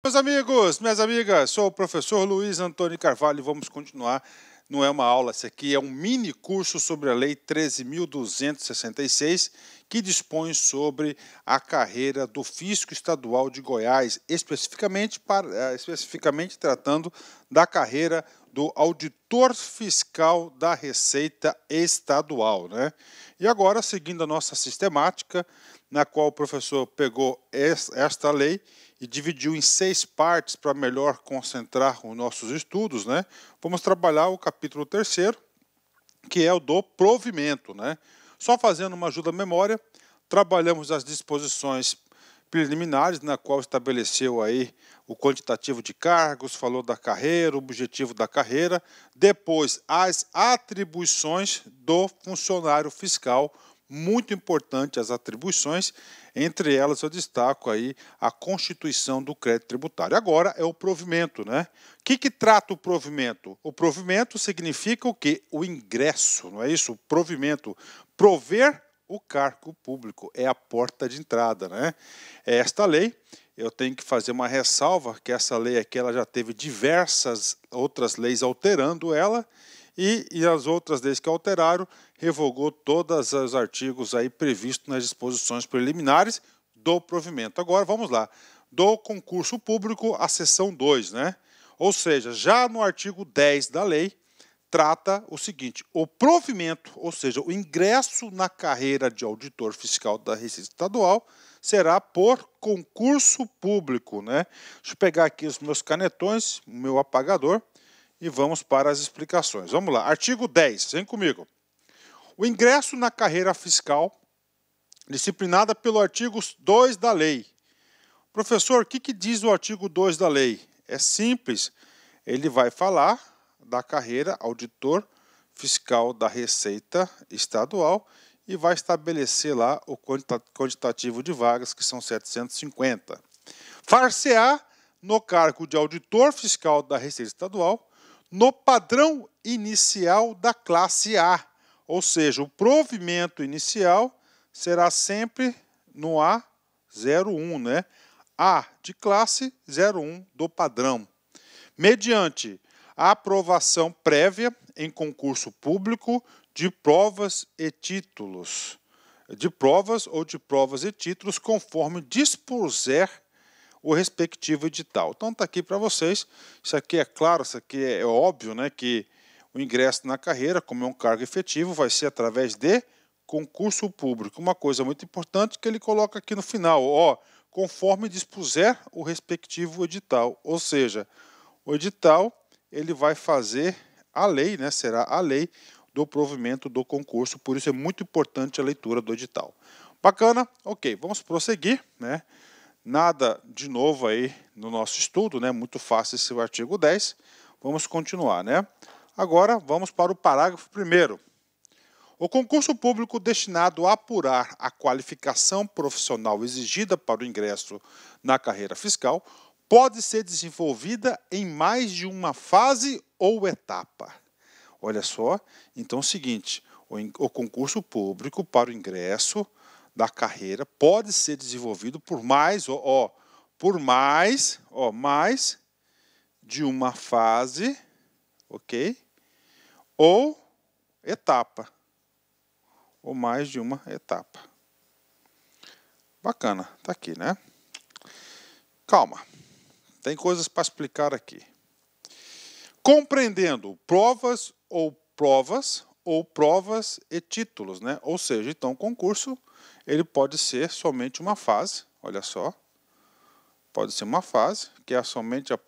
meus amigos, minhas amigas, sou o professor Luiz Antônio Carvalho e vamos continuar. Não é uma aula, isso aqui é um mini curso sobre a Lei 13.266, que dispõe sobre a carreira do Fisco Estadual de Goiás, especificamente tratando da carreira do Auditor Fiscal da Receita Estadual, né? E agora, seguindo a nossa sistemática, na qual o professor pegou esta lei e dividiu em 6 partes para melhor concentrar os nossos estudos, né? Vamos trabalhar o capítulo 3º, que é o do provimento, né? Só fazendo uma ajuda à memória, trabalhamos as disposições preliminares, na qual estabeleceu aí o quantitativo de cargos, falou da carreira, o objetivo da carreira, depois as atribuições do funcionário fiscal. Muito importante as atribuições, entre elas eu destaco aí a constituição do crédito tributário. Agora é o provimento, né? O que trata o provimento? O provimento significa o quê? O ingresso, não é isso? O provimento, prover o cargo público, é a porta de entrada, né? Esta lei, eu tenho que fazer uma ressalva, que essa lei aqui ela já teve diversas outras leis alterando ela, e as outras leis que alteraram, revogou todos os artigos aí previstos nas disposições preliminares do provimento. Agora, vamos lá. Do concurso público, a seção 2, né? Ou seja, já no artigo 10 da lei, trata o seguinte: o provimento, ou seja, o ingresso na carreira de auditor fiscal da Receita Estadual, será por concurso público, né? Deixa eu pegar aqui os meus canetões, o meu apagador, e vamos para as explicações. Vamos lá, artigo 10, vem comigo. O ingresso na carreira fiscal, disciplinada pelo artigo 2 da lei. Professor, o que diz o artigo 2 da lei? É simples, ele vai falar da carreira auditor fiscal da Receita Estadual e vai estabelecer lá o quantitativo de vagas, que são 750. Far-se-á no cargo de auditor fiscal da Receita Estadual no padrão inicial da classe A, ou seja, o provimento inicial será sempre no A01, né? A de classe, 01 do padrão, mediante a aprovação prévia em concurso público de provas e títulos, de provas e títulos, conforme dispuser o respectivo edital. Então está aqui para vocês. Isso aqui é claro, isso aqui é óbvio, né, que o ingresso na carreira, como é um cargo efetivo, vai ser através de concurso público. Uma coisa muito importante que ele coloca aqui no final, ó, conforme dispuser o respectivo edital. Ou seja, o edital ele vai fazer a lei, né, será a lei do provimento do concurso, por isso é muito importante a leitura do edital. Bacana? Ok, vamos prosseguir, né? Nada de novo aí no nosso estudo, né? Muito fácil esse artigo 10. Vamos continuar, né? Agora vamos para o parágrafo 1º. O concurso público destinado a apurar a qualificação profissional exigida para o ingresso na carreira fiscal pode ser desenvolvida em mais de uma fase ou etapa. Olha só, então é o seguinte, o concurso público para o ingresso da carreira pode ser desenvolvido por mais de uma fase, ok? Ou etapa, ou mais de uma etapa. Bacana, tá aqui, né? Calma, tem coisas para explicar aqui. Compreendendo provas e títulos, né? Ou seja, então o concurso ele pode ser somente uma fase, olha só, pode ser uma fase, que é somente a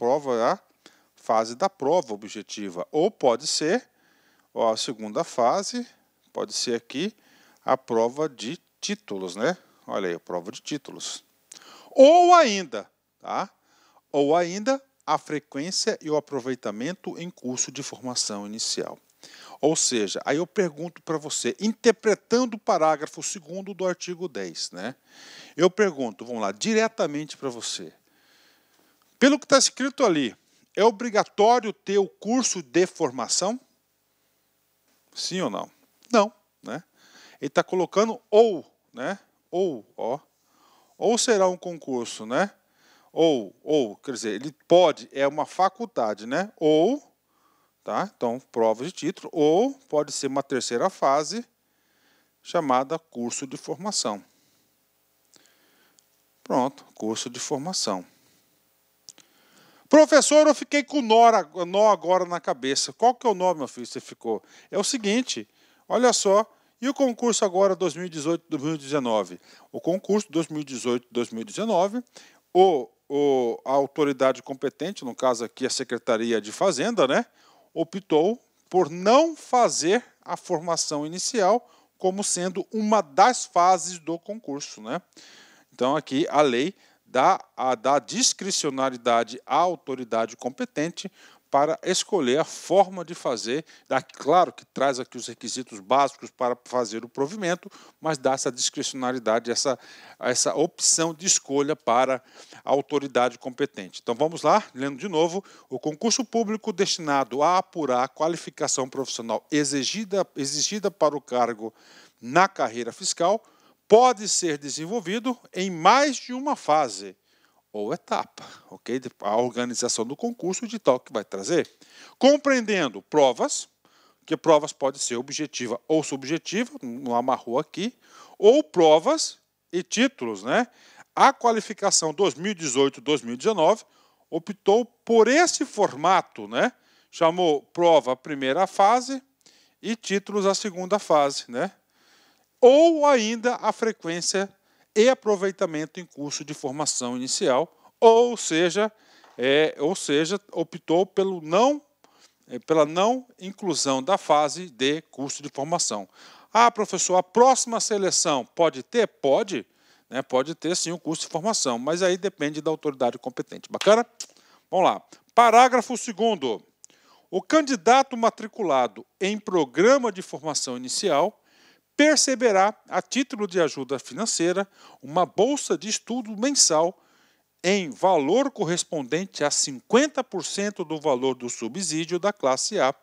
fase da prova objetiva, ou pode ser, ó, a segunda fase, pode ser aqui a prova de títulos, né? Olha aí, a prova de títulos. Ou ainda, tá? Ou ainda a frequência e o aproveitamento em curso de formação inicial. Ou seja, aí eu pergunto para você, interpretando o parágrafo 2º do artigo 10, né? Eu pergunto, vamos lá, diretamente para você. Pelo que está escrito ali, é obrigatório ter o curso de formação? Sim ou não? Não, né? Ele está colocando ou, né? Ou, ó. Ou será um concurso, né? quer dizer, ele pode, é uma faculdade, né? Ou, tá? Então, prova de título, ou pode ser uma terceira fase, chamada curso de formação. Pronto, curso de formação. Professor, eu fiquei com nó agora na cabeça. Qual que é o nó, meu filho, você ficou? É o seguinte, olha só, e o concurso agora 2018-2019? O concurso 2018-2019, a autoridade competente, no caso aqui a Secretaria de Fazenda, né, optou por não fazer a formação inicial como sendo uma das fases do concurso, né? Então aqui a lei dá discricionariedade à autoridade competente para escolher a forma de fazer. Claro que traz aqui os requisitos básicos para fazer o provimento, mas dá essa discricionariedade, essa opção de escolha para a autoridade competente. Então vamos lá, lendo de novo: o concurso público destinado a apurar a qualificação profissional exigida para o cargo na carreira fiscal pode ser desenvolvido em mais de uma fase ou etapa, ok? A organização do concurso de tal que vai trazer, compreendendo provas, que provas podem ser objetiva ou subjetiva, não amarrou aqui, ou provas e títulos, né? A qualificação 2018-2019 optou por esse formato, né? Chamou prova a primeira fase e títulos a segunda fase, né? Ou ainda a frequência e aproveitamento em curso de formação inicial, ou seja, optou pela não inclusão da fase de curso de formação. Ah, professor, a próxima seleção pode ter? Pode, né? Pode ter sim o curso de formação, mas aí depende da autoridade competente. Bacana? Vamos lá. Parágrafo 2º. O candidato matriculado em programa de formação inicial perceberá, a título de ajuda financeira, uma bolsa de estudo mensal em valor correspondente a 50% do valor do subsídio da classe A,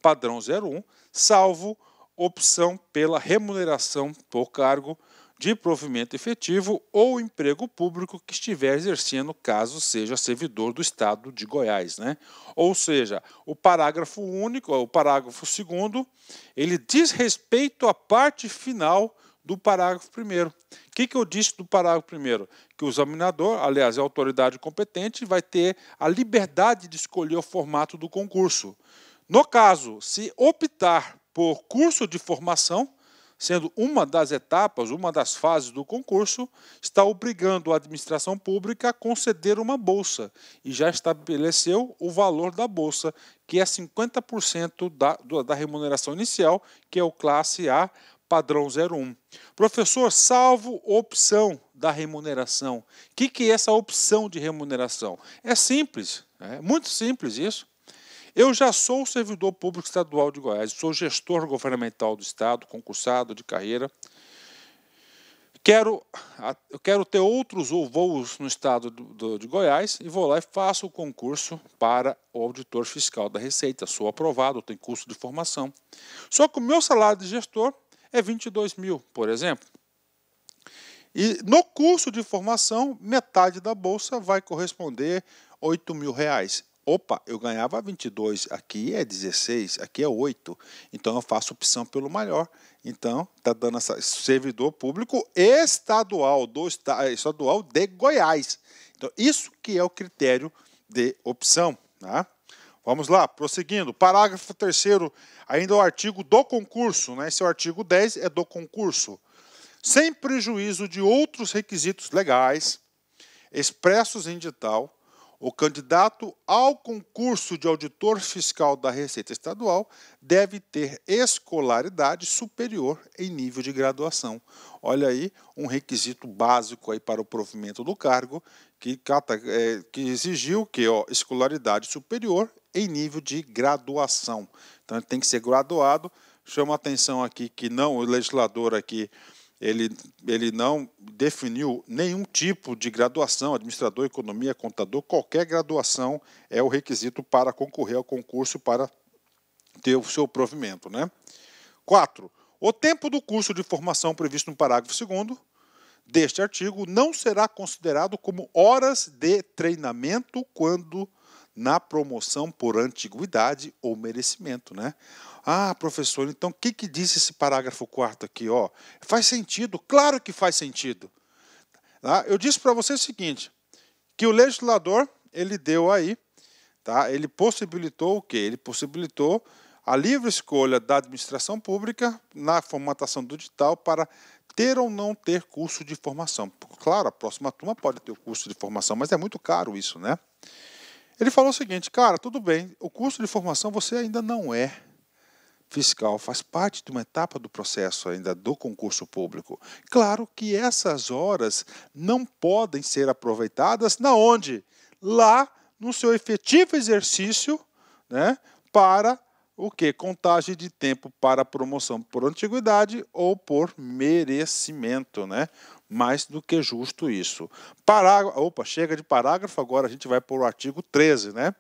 padrão 01, salvo opção pela remuneração por cargo de provimento efetivo ou emprego público que estiver exercendo, caso seja servidor do Estado de Goiás, né? Ou seja, o parágrafo único, o parágrafo 2º, ele diz respeito à parte final do parágrafo 1º. O que eu disse do parágrafo 1º? Que o examinador, aliás, a autoridade competente, vai ter a liberdade de escolher o formato do concurso. No caso, se optar por curso de formação, sendo uma das etapas, uma das fases do concurso, está obrigando a administração pública a conceder uma bolsa e já estabeleceu o valor da bolsa, que é 50% da remuneração inicial, que é o classe A, padrão 01. Professor, salvo opção da remuneração. O que é essa opção de remuneração? É simples, é muito simples isso. Eu já sou servidor público estadual de Goiás, sou gestor governamental do Estado, concursado de carreira. Eu quero ter outros voos no Estado de Goiás e vou lá e faço o concurso para o auditor fiscal da Receita. Sou aprovado, tenho curso de formação. Só que o meu salário de gestor é 22 mil, por exemplo. E no curso de formação, metade da bolsa vai corresponder a 8 mil reais. Opa, eu ganhava 22, aqui é 16, aqui é 8. Então eu faço opção pelo maior. Então está dando essa servidor público estadual estadual de Goiás. Então isso que é o critério de opção, tá? Vamos lá, prosseguindo. Parágrafo 3º, ainda o artigo do concurso, né? Esse é o artigo 10, é do concurso. Sem prejuízo de outros requisitos legais expressos em edital, o candidato ao concurso de auditor fiscal da Receita Estadual deve ter escolaridade superior em nível de graduação. Olha aí, um requisito básico aí para o provimento do cargo, que exigiu que escolaridade superior em nível de graduação. Então, ele tem que ser graduado. Chama a atenção aqui que o legislador aqui, ele não definiu nenhum tipo de graduação, administrador, economia, contador, qualquer graduação é o requisito para concorrer ao concurso para ter o seu provimento, né? 4. O tempo do curso de formação previsto no parágrafo 2º deste artigo não será considerado como horas de treinamento quando na promoção por antiguidade ou merecimento, né? Ah, professor, então o que diz esse parágrafo 4º aqui, ó? Faz sentido? Claro que faz sentido. Tá? Eu disse para você o seguinte, que o legislador, ele deu aí, tá? Ele possibilitou o quê? Ele possibilitou a livre escolha da administração pública na formatação digital para ter ou não ter curso de formação. Claro, a próxima turma pode ter o curso de formação, mas é muito caro isso, né? Ele falou o seguinte, cara, tudo bem, o curso de formação você ainda não é fiscal, faz parte de uma etapa do processo ainda do concurso público. Claro que essas horas não podem ser aproveitadas na onde? Lá no seu efetivo exercício, né, para o quê? Contagem de tempo para promoção por antiguidade ou por merecimento, né? Mais do que justo isso. Opa, chega de parágrafo, agora a gente vai para o artigo 13, né?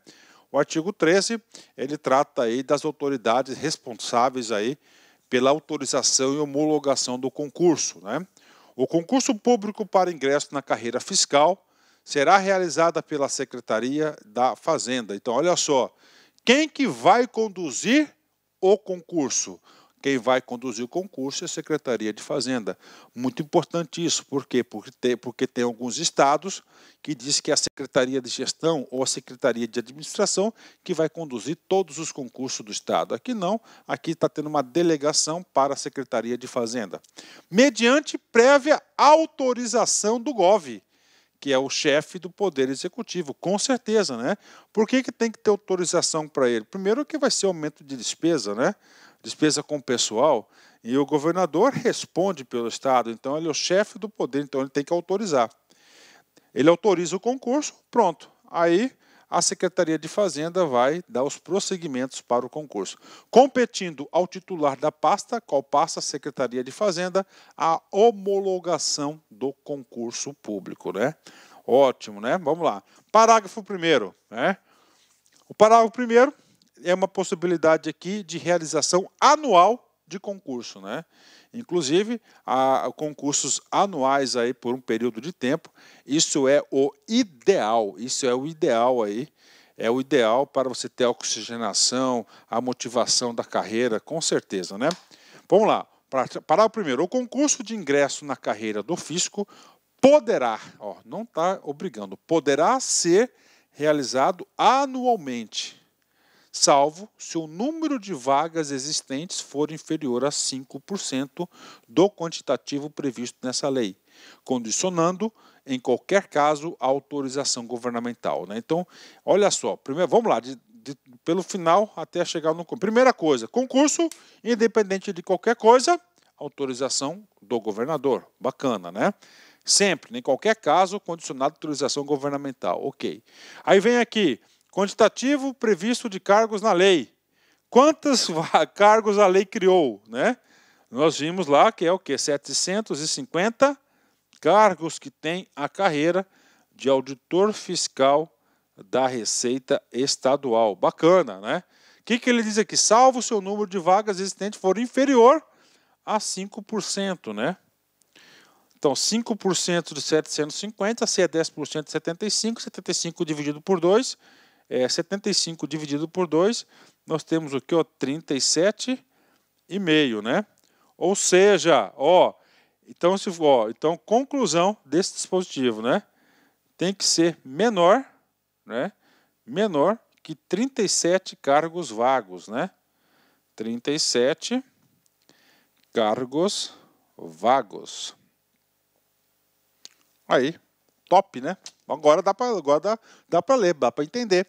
O artigo 13, ele trata aí das autoridades responsáveis aí pela autorização e homologação do concurso, né? O concurso público para ingresso na carreira fiscal será realizada pela Secretaria da Fazenda. Então, olha só, quem que vai conduzir o concurso? Quem vai conduzir o concurso é a Secretaria de Fazenda. Muito importante isso. Por quê? Porque tem alguns estados que diz que é a Secretaria de Gestão ou a Secretaria de Administração que vai conduzir todos os concursos do estado. Aqui não, aqui está tendo uma delegação para a Secretaria de Fazenda. Mediante prévia autorização do GOV, que é o chefe do Poder Executivo, com certeza, né? Por que tem que ter autorização para ele? Primeiro que vai ser aumento de despesa, né? Despesa com o pessoal, e o governador responde pelo Estado, então ele é o chefe do poder, então ele tem que autorizar. Ele autoriza o concurso, pronto. Aí a Secretaria de Fazenda vai dar os prosseguimentos para o concurso. Competindo ao titular da pasta, qual passa a Secretaria de Fazenda, a homologação do concurso público, né? Ótimo, né? Vamos lá. Parágrafo 1º, né? O parágrafo 1º é uma possibilidade aqui de realização anual de concurso, né? Inclusive, concursos anuais aí por um período de tempo, isso é o ideal aí, é o ideal para você ter a oxigenação, a motivação da carreira, com certeza, né? Vamos lá, para o primeiro, o concurso de ingresso na carreira do fisco poderá, ó, não está obrigando, poderá ser realizado anualmente, salvo se o número de vagas existentes for inferior a 5% do quantitativo previsto nessa lei, condicionando, em qualquer caso, a autorização governamental, né? Então, olha só, primeiro, vamos lá, pelo final até chegar no... Primeira coisa, concurso, independente de qualquer coisa, autorização do governador, bacana, né? Sempre, em qualquer caso, condicionado a autorização governamental, ok. Aí vem aqui, quantitativo previsto de cargos na lei. Quantos cargos a lei criou, né? Nós vimos lá que é o quê? 750 cargos que tem a carreira de auditor fiscal da Receita Estadual. Bacana, né? O que ele diz aqui? Salvo se o número de vagas existentes for inferior a 5%, né? Então, 5% de 750, se é 10% de 75, 75 dividido por 2, 75 dividido por 2, nós temos o que? 37,5, né? Ou seja, então, conclusão desse dispositivo, né? Tem que ser menor, né? Menor que 37 cargos vagos, né? 37 cargos vagos. Aí, top, né? Agora dá para ler, dá para entender.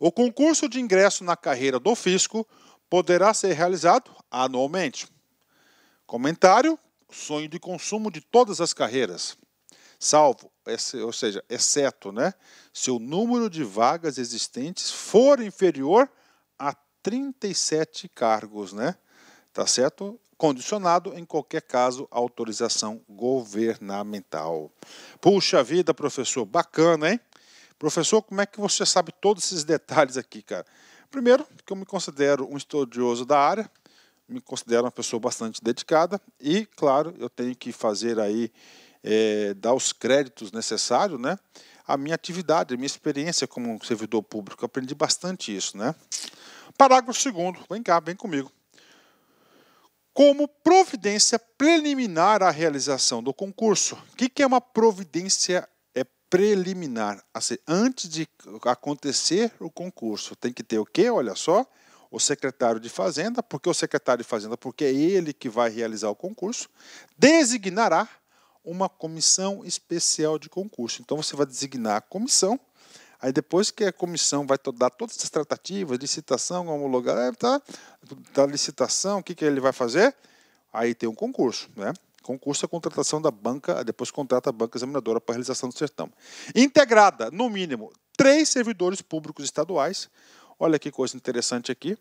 O concurso de ingresso na carreira do fisco poderá ser realizado anualmente. Comentário: sonho de consumo de todas as carreiras, salvo, ou seja, exceto, né, se o número de vagas existentes for inferior a 37 cargos, né? Tá certo? Condicionado, em qualquer caso, a autorização governamental. Puxa vida, professor, bacana, hein? Professor, como é que você sabe todos esses detalhes aqui, cara? Primeiro, que eu me considero um estudioso da área, me considero uma pessoa bastante dedicada e, claro, eu tenho que fazer aí dar os créditos necessários, né, à minha atividade, à minha experiência como servidor público. Eu aprendi bastante isso, né? Parágrafo 2º, vem cá, vem comigo. Como providência preliminar à realização do concurso. O que é uma providência preliminar? Assim, antes de acontecer o concurso, tem que ter o quê? Olha só, o secretário de Fazenda, porque o secretário de Fazenda, porque é ele que vai realizar o concurso, designará uma comissão especial de concurso. Então, você vai designar a comissão, aí depois que a comissão vai dar todas as tratativas, licitação, homologar, da licitação, o que ele vai fazer? Aí tem um concurso, né? Concurso é a contratação da banca, depois contrata a banca examinadora para a realização do certame. Integrada, no mínimo, 3 servidores públicos estaduais. Olha que coisa interessante aqui.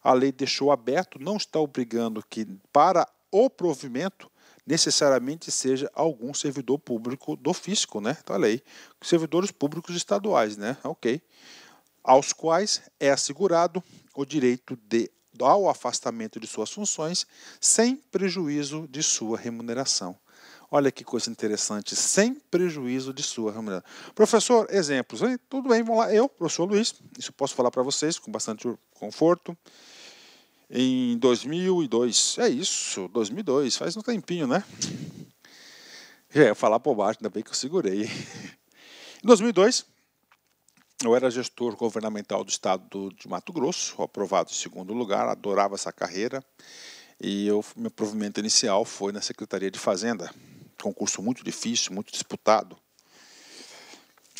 A lei deixou aberto, não está obrigando que para o provimento necessariamente seja algum servidor público do fisco, né? Então, olha aí, servidores públicos estaduais, né? Ok. Aos quais é assegurado o direito ao afastamento de suas funções sem prejuízo de sua remuneração. Olha que coisa interessante, sem prejuízo de sua remuneração. Professor, exemplos. Tudo bem, vamos lá. Eu, professor Luiz, isso posso falar para vocês com bastante conforto. Em 2002, 2002, faz um tempinho, né? Já ia falar por baixo, ainda bem que eu segurei. Em 2002, eu era gestor governamental do estado de Mato Grosso, aprovado em 2º lugar, adorava essa carreira. E meu provimento inicial foi na Secretaria de Fazenda, concurso muito difícil, muito disputado.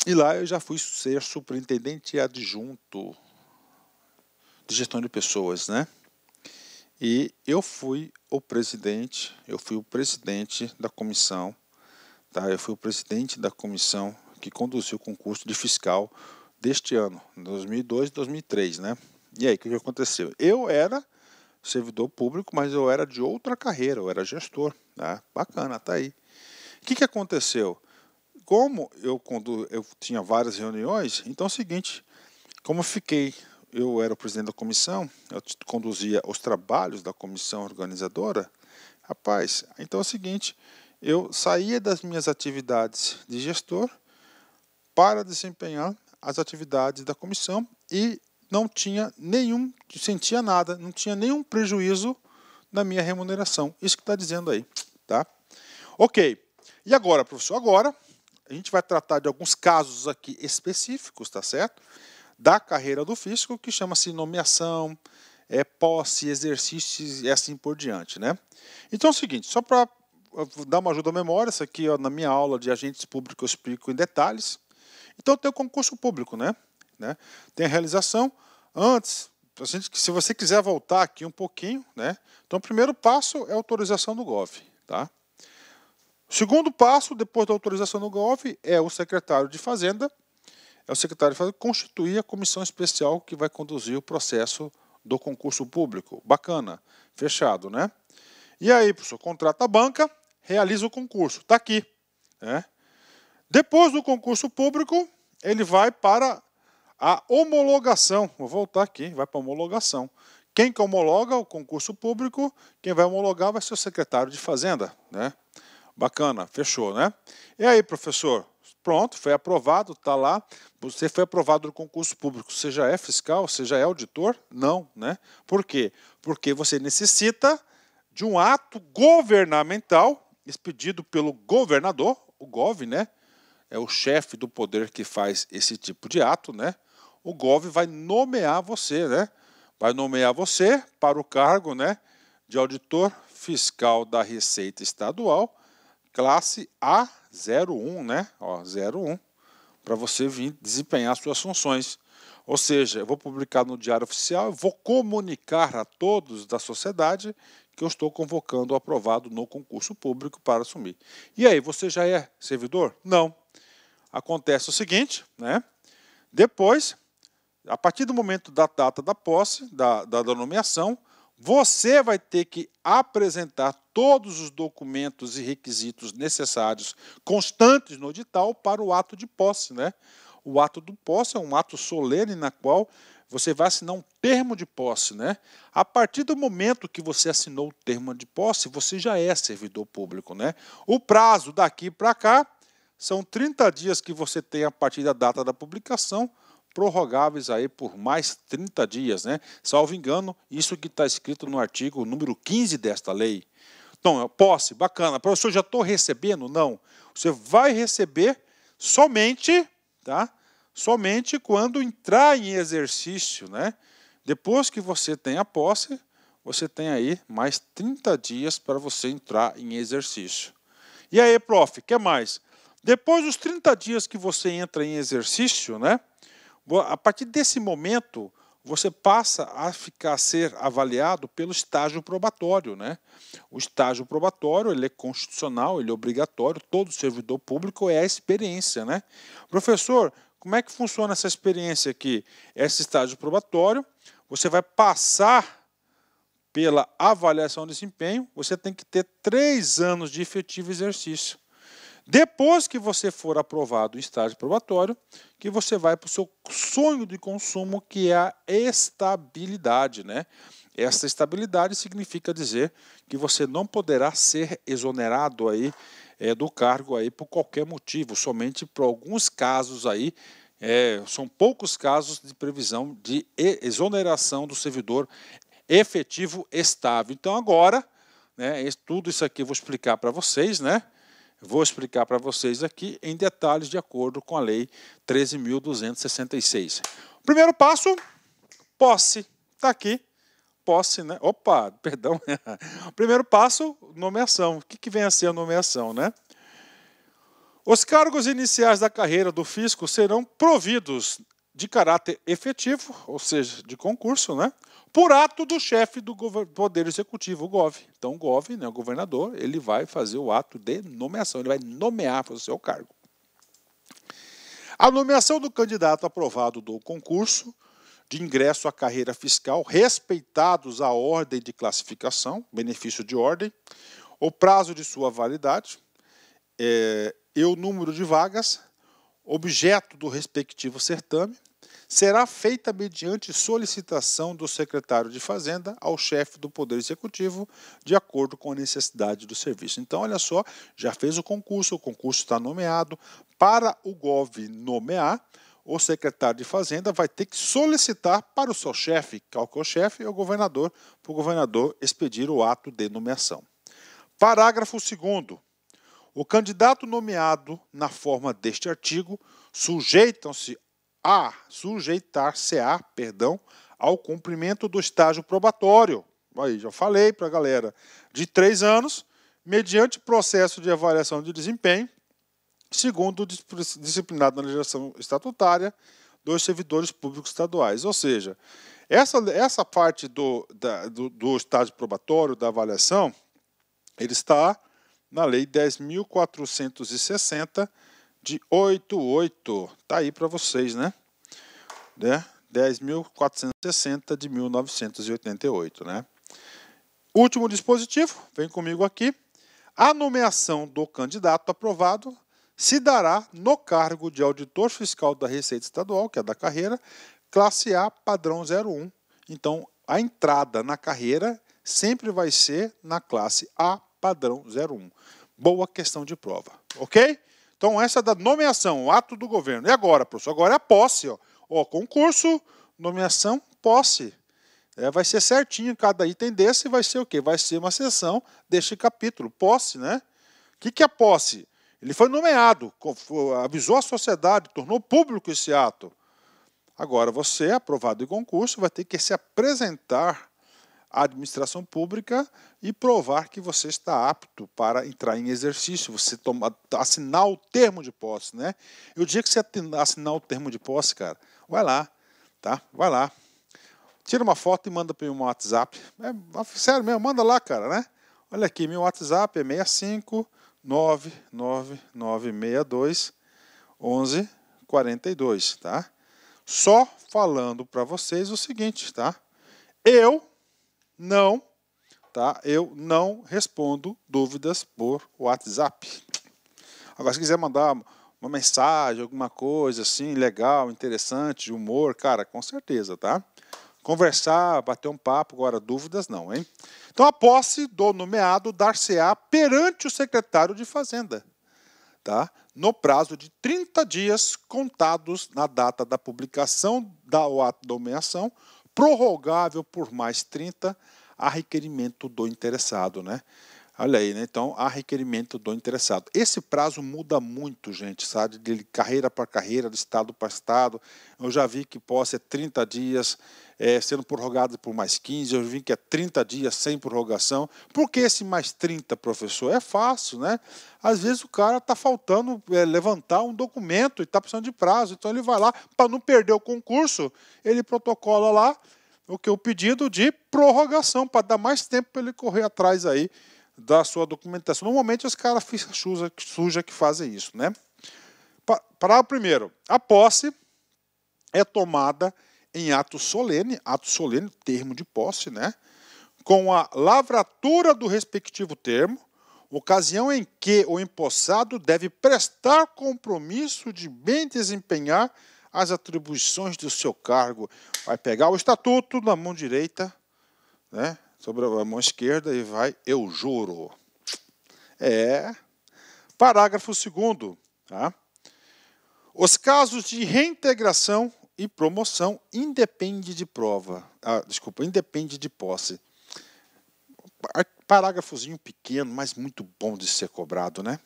E lá eu já fui ser superintendente adjunto de gestão de pessoas, né? E eu fui o presidente da comissão, tá? Eu fui o presidente da comissão que conduziu o concurso de fiscal deste ano, 2002 e 2003, né? E aí, o que aconteceu? Eu era servidor público, mas eu era de outra carreira, eu era gestor, tá? Bacana, tá aí. O que aconteceu? Como eu tinha várias reuniões, então é o seguinte, como eu era o presidente da comissão, eu conduzia os trabalhos da comissão organizadora, rapaz, então é o seguinte, eu saía das minhas atividades de gestor para desempenhar as atividades da comissão e não sentia nada, não tinha nenhum prejuízo na minha remuneração. Isso que está dizendo aí, tá? Ok. E agora, professor? Agora a gente vai tratar de alguns casos aqui específicos, tá certo? Da carreira do fisco, que chama-se nomeação, posse, exercícios e assim por diante, né? Então é o seguinte, só para dar uma ajuda à memória, isso aqui ó, na minha aula de agentes públicos eu explico em detalhes. Então tem o concurso público, né? Tem a realização. Antes, se você quiser voltar aqui um pouquinho, né? Então o primeiro passo é a autorização do GOV, tá? O segundo passo, depois da autorização do GOV, é o secretário de Fazenda, constituir a comissão especial que vai conduzir o processo do concurso público. Bacana, fechado, né? E aí, professor, contrata a banca, realiza o concurso, está aqui, né? Depois do concurso público, ele vai para a homologação. Vou voltar aqui, vai para a homologação. Quem que homologa o concurso público, quem vai homologar vai ser o secretário de Fazenda, né? Bacana, fechou, né? E aí, professor? Pronto, foi aprovado, está lá. Você foi aprovado no concurso público. Você já é fiscal? Você já é auditor? Não, né? Por quê? Porque você necessita de um ato governamental expedido pelo governador, o GOV, né? É o chefe do poder que faz esse tipo de ato, né? O GOV vai nomear você, né? Vai nomear você para o cargo, né, de auditor fiscal da Receita Estadual, classe A01, né? Ó, 01, para você vir desempenhar suas funções. Ou seja, eu vou publicar no Diário Oficial, vou comunicar a todos da sociedade que eu estou convocando o aprovado no concurso público para assumir. E aí, você já é servidor? Não. Acontece o seguinte, né? Depois, a partir do momento da data da posse, da nomeação, você vai ter que apresentar todos os documentos e requisitos necessários, constantes no edital, para o ato de posse, né? O ato de posse é um ato solene na qual você vai assinar um termo de posse, né? A partir do momento que você assinou o termo de posse, você já é servidor público, né? O prazo daqui para cá são 30 dias que você tem a partir da data da publicação, prorrogáveis aí por mais 30 dias, né? Salvo engano, isso que está escrito no artigo número 15 desta lei. Então, posse, bacana. Professor, já estou recebendo? Não. Você vai receber somente, tá? Somente quando entrar em exercício, né? Depois que você tem a posse, você tem aí mais 30 dias para você entrar em exercício. E aí, prof, o que mais? Depois dos 30 dias que você entra em exercício, né? A partir desse momento, você passa a ser avaliado pelo estágio probatório, né? O estágio probatório, ele é constitucional, ele é obrigatório, todo servidor público é a experiência, né? Professor, como é que funciona essa experiência aqui? Esse estágio probatório, você vai passar pela avaliação de desempenho, você tem que ter 3 anos de efetivo exercício. Depois que você for aprovado o estágio probatório, que você vai para o seu sonho de consumo, que é a estabilidade, né? Essa estabilidade significa dizer que você não poderá ser exonerado aí, do cargo aí por qualquer motivo, somente por alguns casos aí, são poucos casos de previsão de exoneração do servidor efetivo estável. Então agora, né, tudo isso aqui eu vou explicar para vocês, né? Vou explicar para vocês aqui em detalhes de acordo com a Lei 13.266. Primeiro passo, posse. Está aqui, posse, né? Opa, perdão. Primeiro passo, nomeação. O que vem a ser a nomeação, né? Os cargos iniciais da carreira do fisco serão providos de caráter efetivo, ou seja, de concurso, né? Por ato do chefe do Poder Executivo, o GOV. Então, o GOV, né, o governador, ele vai fazer o ato de nomeação, ele vai nomear para o seu cargo. A nomeação do candidato aprovado do concurso de ingresso à carreira fiscal, respeitados a ordem de classificação, benefício de ordem, o prazo de sua validade, e o número de vagas, objeto do respectivo certame, será feita mediante solicitação do secretário de Fazenda ao chefe do Poder Executivo, de acordo com a necessidade do serviço. Então, olha só, já fez o concurso está nomeado. Para o GOV nomear, o secretário de Fazenda vai ter que solicitar para o seu chefe, qual que é o chefe? É o governador, para o governador expedir o ato de nomeação. Parágrafo 2º. O candidato nomeado na forma deste artigo sujeitar-se-á, ao cumprimento do estágio probatório. Aí, já falei para a galera, de 3 anos, mediante processo de avaliação de desempenho, segundo disciplinado na legislação estatutária dos servidores públicos estaduais. Ou seja, essa parte do estágio probatório, da avaliação, ele está na Lei 10.460, de 88. Está aí para vocês, né? 10.460 de 1988, né? Último dispositivo, vem comigo aqui. A nomeação do candidato aprovado se dará no cargo de auditor fiscal da Receita Estadual, que é da carreira, classe A, padrão 01. Então, a entrada na carreira sempre vai ser na classe A, padrão 01. Boa questão de prova, ok? Então, essa é da nomeação, o ato do governo. E agora, professor? Agora é a posse, ó. Concurso, nomeação, posse. Vai ser certinho, cada item desse vai ser o quê? Vai ser uma seção deste capítulo, posse, né? O que é posse? Ele foi nomeado, avisou a sociedade, tornou público esse ato. Agora, você, aprovado em concurso, vai ter que se apresentar à administração pública e provar que você está apto para entrar em exercício, você assinar o termo de posse, né? E o dia que você assinar o termo de posse, cara, vai lá, tá? Vai lá. Tira uma foto e manda para o meu WhatsApp. Sério mesmo, manda lá, cara, né? Olha aqui, meu WhatsApp é 65 99962 1142, tá? Só falando para vocês o seguinte, tá? Eu não respondo dúvidas por WhatsApp. Agora, se quiser mandar uma mensagem, alguma coisa assim, legal, interessante, de humor, cara, com certeza, tá? Conversar, bater um papo, agora dúvidas não, hein? Então a posse do nomeado dar-se-á perante o secretário de Fazenda, tá? No prazo de 30 dias contados na data da publicação do ato de nomeação, prorrogável por mais 30 a requerimento do interessado, né? Olha aí, né? Então, há requerimento do interessado. Esse prazo muda muito, gente, sabe? De carreira para carreira, de estado para estado. Eu já vi que posse é 30 dias, sendo prorrogado por mais 15. Eu vi que é 30 dias sem prorrogação. Por que esse mais 30, professor? É fácil, né? Às vezes o cara está faltando levantar um documento e está precisando de prazo. Então, ele vai lá, para não perder o concurso, ele protocola lá o pedido de prorrogação, para dar mais tempo para ele correr atrás aí da sua documentação. Normalmente os caras suja que fazem isso, né? Parágrafo primeiro. A posse é tomada em ato solene, termo de posse, né? Com a lavratura do respectivo termo, ocasião em que o empossado deve prestar compromisso de bem desempenhar as atribuições do seu cargo. Vai pegar o estatuto na mão direita, né? Sobre a mão esquerda e vai, eu juro. Parágrafo 2º. Tá? Os casos de reintegração e promoção independe de prova. Independe de posse. Parágrafozinho pequeno, mas muito bom de ser cobrado, né?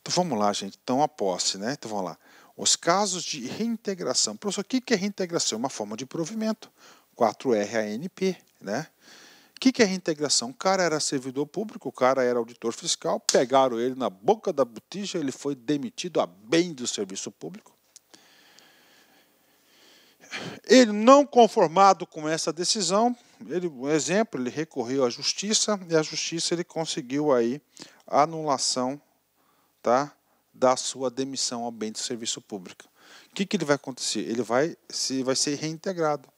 Então vamos lá, gente. Então a posse, né? Então vamos lá. Os casos de reintegração. Professor, o que é reintegração? Uma forma de provimento. 4R-ANP, né? O que é reintegração? O cara era servidor público, o cara era auditor fiscal, pegaram ele na boca da botija, ele foi demitido a bem do serviço público. Ele não conformado com essa decisão, um exemplo, ele recorreu à justiça e a justiça ele conseguiu aí a anulação, tá, da sua demissão ao bem do serviço público. O que ele vai acontecer? Ele vai ser reintegrado,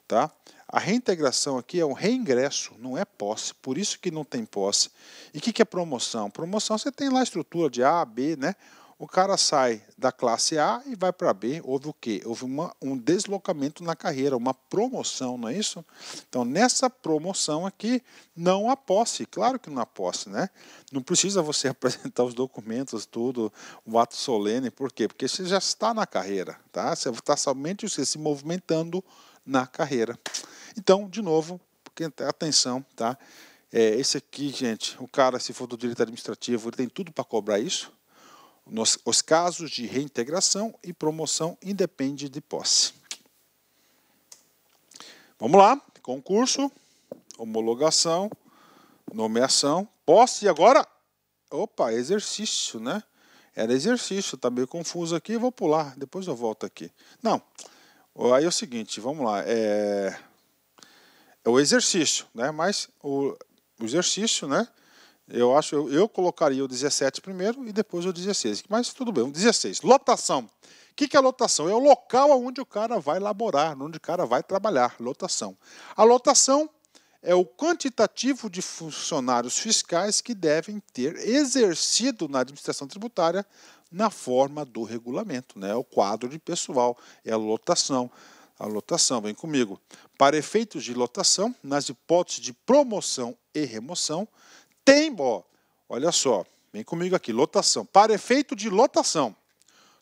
tá? A reintegração aqui é um reingresso, não é posse, por isso que não tem posse. E o que é promoção? Promoção você tem lá a estrutura de A, B, né? O cara sai da classe A e vai para B, houve o quê? Houve um deslocamento na carreira, uma promoção, não é isso? Então, nessa promoção aqui, não há posse, claro que não há posse, né? Não precisa você apresentar os documentos, tudo, o ato solene, por quê? Porque você já está na carreira, tá? Você está somente se movimentando na carreira. Então, de novo, atenção, tá? Esse aqui, gente, o cara, se for do direito administrativo, ele tem tudo para cobrar isso. Os casos de reintegração e promoção independe de posse. Vamos lá, concurso, homologação, nomeação, posse e agora, exercício, né? Era exercício, tá meio confuso aqui, vou pular, depois eu volto aqui. Não, aí é o seguinte, vamos lá, é o exercício, né? Mas o exercício, né? Eu colocaria o 17 primeiro e depois o 16. Mas tudo bem, o 16. Lotação. O que é lotação? É o local onde o cara vai laborar, onde o cara vai trabalhar. Lotação. A lotação é o quantitativo de funcionários fiscais que devem ter exercido na administração tributária na forma do regulamento, né? O quadro de pessoal, é a lotação. A lotação, vem comigo. Para efeitos de lotação, nas hipóteses de promoção e remoção, tem, olha só, vem comigo aqui, lotação. Para efeito de lotação,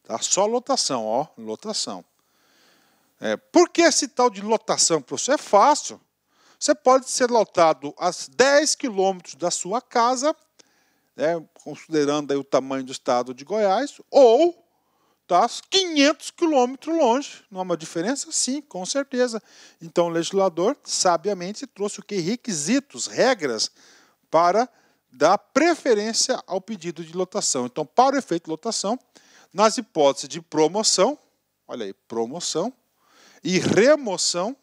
tá? Só lotação, lotação. Por que esse tal de lotação, professor? É fácil. Você pode ser lotado a 10 quilômetros da sua casa, né, considerando aí o tamanho do estado de Goiás, ou 500 quilômetros longe. Não há uma diferença? Sim, com certeza. Então o legislador, sabiamente, trouxe o que? Requisitos, regras, para dar preferência ao pedido de lotação. Então, para o efeito de lotação, nas hipóteses de promoção, olha aí, promoção e remoção,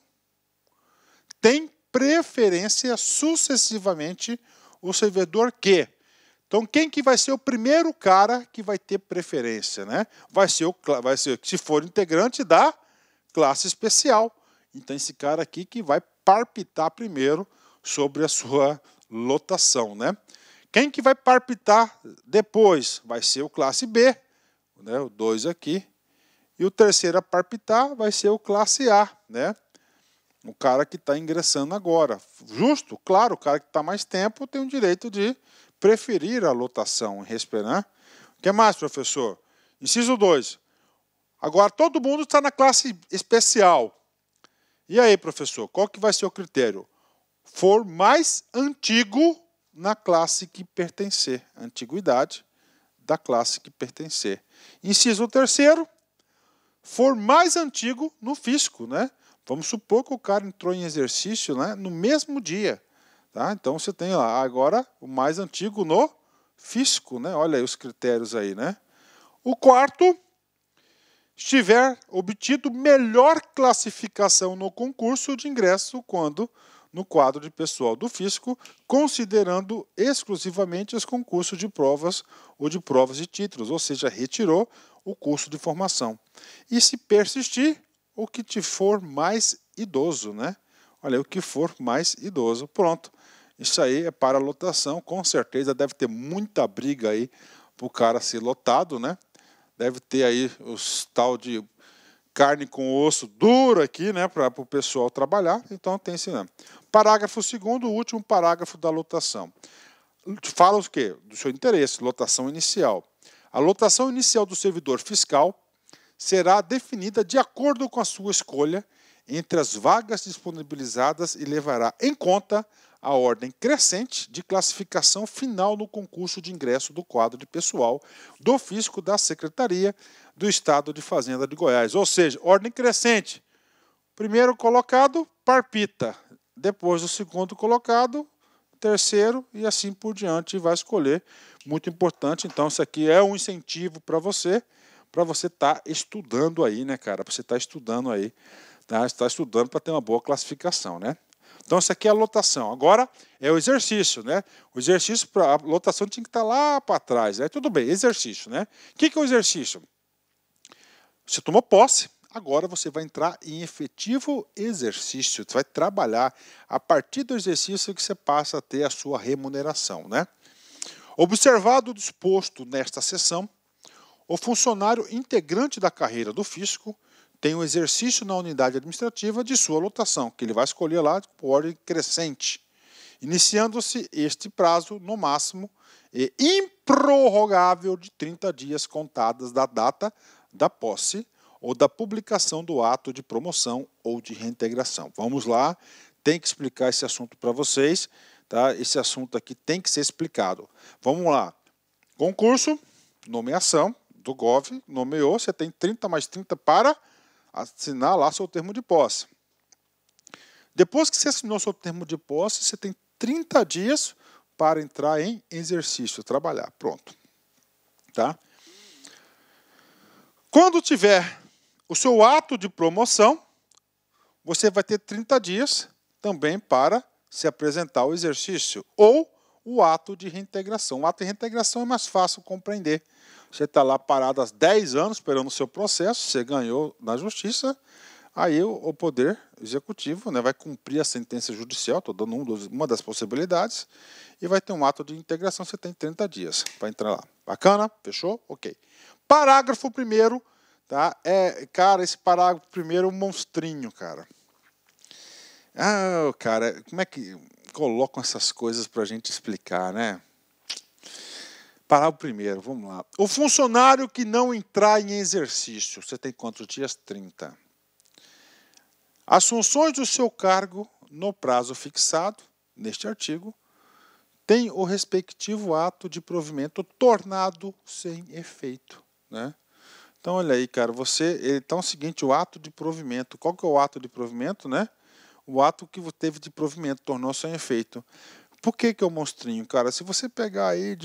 tem preferência sucessivamente o servidor que. Então, quem que vai ser o primeiro cara que vai ter preferência, né? Vai ser, se for integrante da classe especial. Então, esse cara aqui que vai palpitar primeiro sobre a sua lotação, né? Quem que vai palpitar depois? Vai ser o classe B, né, o 2 aqui. E o terceiro a palpitar vai ser o classe A, né? O cara que está ingressando agora. Justo? Claro, o cara que está mais tempo tem o direito de preferir a lotação, né? O que mais, professor? Inciso 2. Agora todo mundo está na classe especial. E aí, professor, qual que vai ser o critério? For mais antigo na classe que pertencer. Antiguidade da classe que pertencer. Inciso 3. For mais antigo no fisco, né? Vamos supor que o cara entrou em exercício, né, no mesmo dia. Tá? Então você tem lá agora o mais antigo no fisco, né? Olha aí os critérios aí, né? O 4, estiver obtido melhor classificação no concurso de ingresso quando no quadro de pessoal do fisco, considerando exclusivamente os concursos de provas ou de provas de títulos, ou seja, retirou o curso de formação. E se persistir, o que te for mais idoso, né? Olha aí, o que for mais idoso. Pronto. Isso aí é para lotação, com certeza deve ter muita briga aí para o cara ser lotado, né? Deve ter aí os tal de carne com osso duro aqui, né, para o pessoal trabalhar. Então tem esse nome. Parágrafo 2º, o último parágrafo da lotação. Fala o quê? Do seu interesse, lotação inicial. A lotação inicial do servidor fiscal será definida de acordo com a sua escolha entre as vagas disponibilizadas e levará em conta a ordem crescente de classificação final no concurso de ingresso do quadro de pessoal do fisco da Secretaria do Estado de Fazenda de Goiás. Ou seja, ordem crescente. Primeiro colocado, palpita. Depois o segundo colocado, terceiro e assim por diante vai escolher. Muito importante, então isso aqui é um incentivo para você estar estudando aí, né, cara? Para você estar estudando aí, tá? Estar estudando para ter uma boa classificação, né? Então, isso aqui é a lotação. Agora, é o exercício, né? O exercício, a lotação tinha que estar lá para trás, né? Tudo bem, exercício, né? O que é o exercício? Você tomou posse, agora você vai entrar em efetivo exercício. Você vai trabalhar a partir do exercício que você passa a ter a sua remuneração, né? Observado o disposto nesta sessão, o funcionário integrante da carreira do fisco tem o exercício na unidade administrativa de sua lotação, que ele vai escolher lá por ordem crescente, iniciando-se este prazo, no máximo, e improrrogável de 30 dias contadas da data da posse ou da publicação do ato de promoção ou de reintegração. Vamos lá, tem que explicar esse assunto para vocês, tá? Esse assunto aqui tem que ser explicado. Vamos lá. Concurso, nomeação do GOV, nomeou, você tem 30 mais 30 para assinar lá seu termo de posse. Depois que você assinou seu termo de posse, você tem 30 dias para entrar em exercício, trabalhar. Pronto. Tá? Quando tiver o seu ato de promoção, você vai ter 30 dias também para se apresentar ao exercício ou o ato de reintegração. O ato de reintegração é mais fácil compreender. Você está lá parado há 10 anos esperando o seu processo, você ganhou na justiça, aí o Poder Executivo, né, vai cumprir a sentença judicial, estou dando uma das possibilidades, e vai ter um ato de integração, você tem 30 dias para entrar lá. Bacana? Fechou? Ok. Parágrafo 1º, tá? Cara, esse parágrafo 1º é um monstrinho, cara. Ah, cara, como é que colocam essas coisas para a gente explicar, né? Parágrafo 1º, vamos lá. O funcionário que não entrar em exercício, você tem quantos dias? 30. As funções do seu cargo, no prazo fixado, neste artigo, tem o respectivo ato de provimento tornado sem efeito, né? Então, olha aí, cara, então é o seguinte, o ato de provimento, qual que é o ato de provimento, né? O ato que teve de provimento tornou sem efeito. Por que é o monstrinho, cara? Se você pegar aí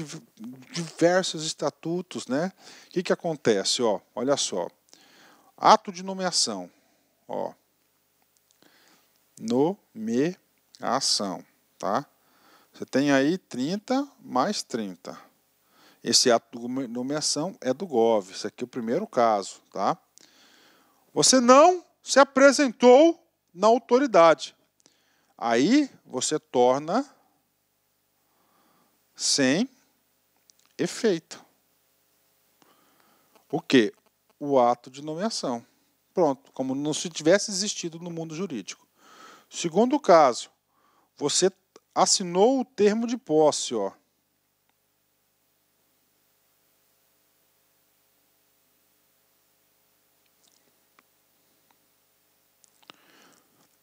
diversos estatutos, né? O que acontece? Ó, olha só. Ato de nomeação. Ó. Nomeação, tá? Você tem aí 30 mais 30. Esse ato de nomeação é do GOV. Esse aqui é o primeiro caso, tá? Você não se apresentou na autoridade. Aí você torna sem efeito. O quê? O ato de nomeação. Pronto, como não se tivesse existido no mundo jurídico. Segundo caso, você assinou o termo de posse, ó.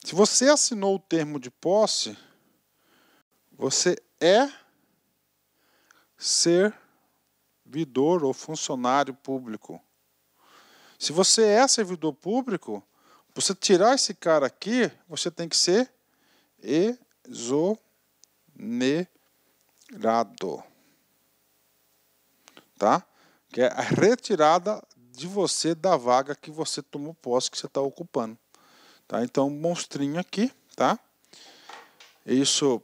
Se você assinou o termo de posse, você é servidor ou funcionário público. Se você é servidor público, para você tirar esse cara aqui, você tem que ser exonerado. Tá? Que é a retirada de você da vaga que você tomou posse, que você está ocupando. Tá? Então, monstrinho aqui, tá? Isso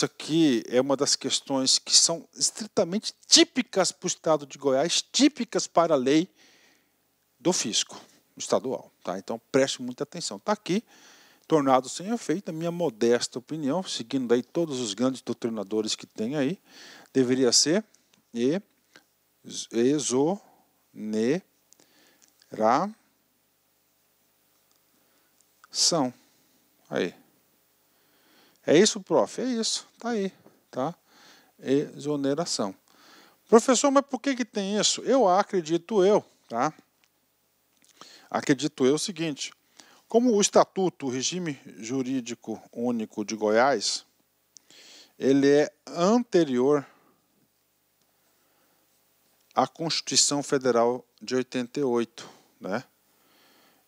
aqui é uma das questões que são estritamente típicas para o estado de Goiás, típicas para a lei do fisco estadual. Tá? Então, preste muita atenção. Está aqui, tornado sem efeito, a minha modesta opinião, seguindo aí todos os grandes doutrinadores que tem aí, deveria ser exoneração. Aí. É isso, prof? É isso. Tá aí. Tá? Exoneração. Professor, mas por que tem isso? Acredito eu, tá? Acredito eu o seguinte. Como o Estatuto, o Regime Jurídico Único de Goiás, ele é anterior à Constituição Federal de 88, né?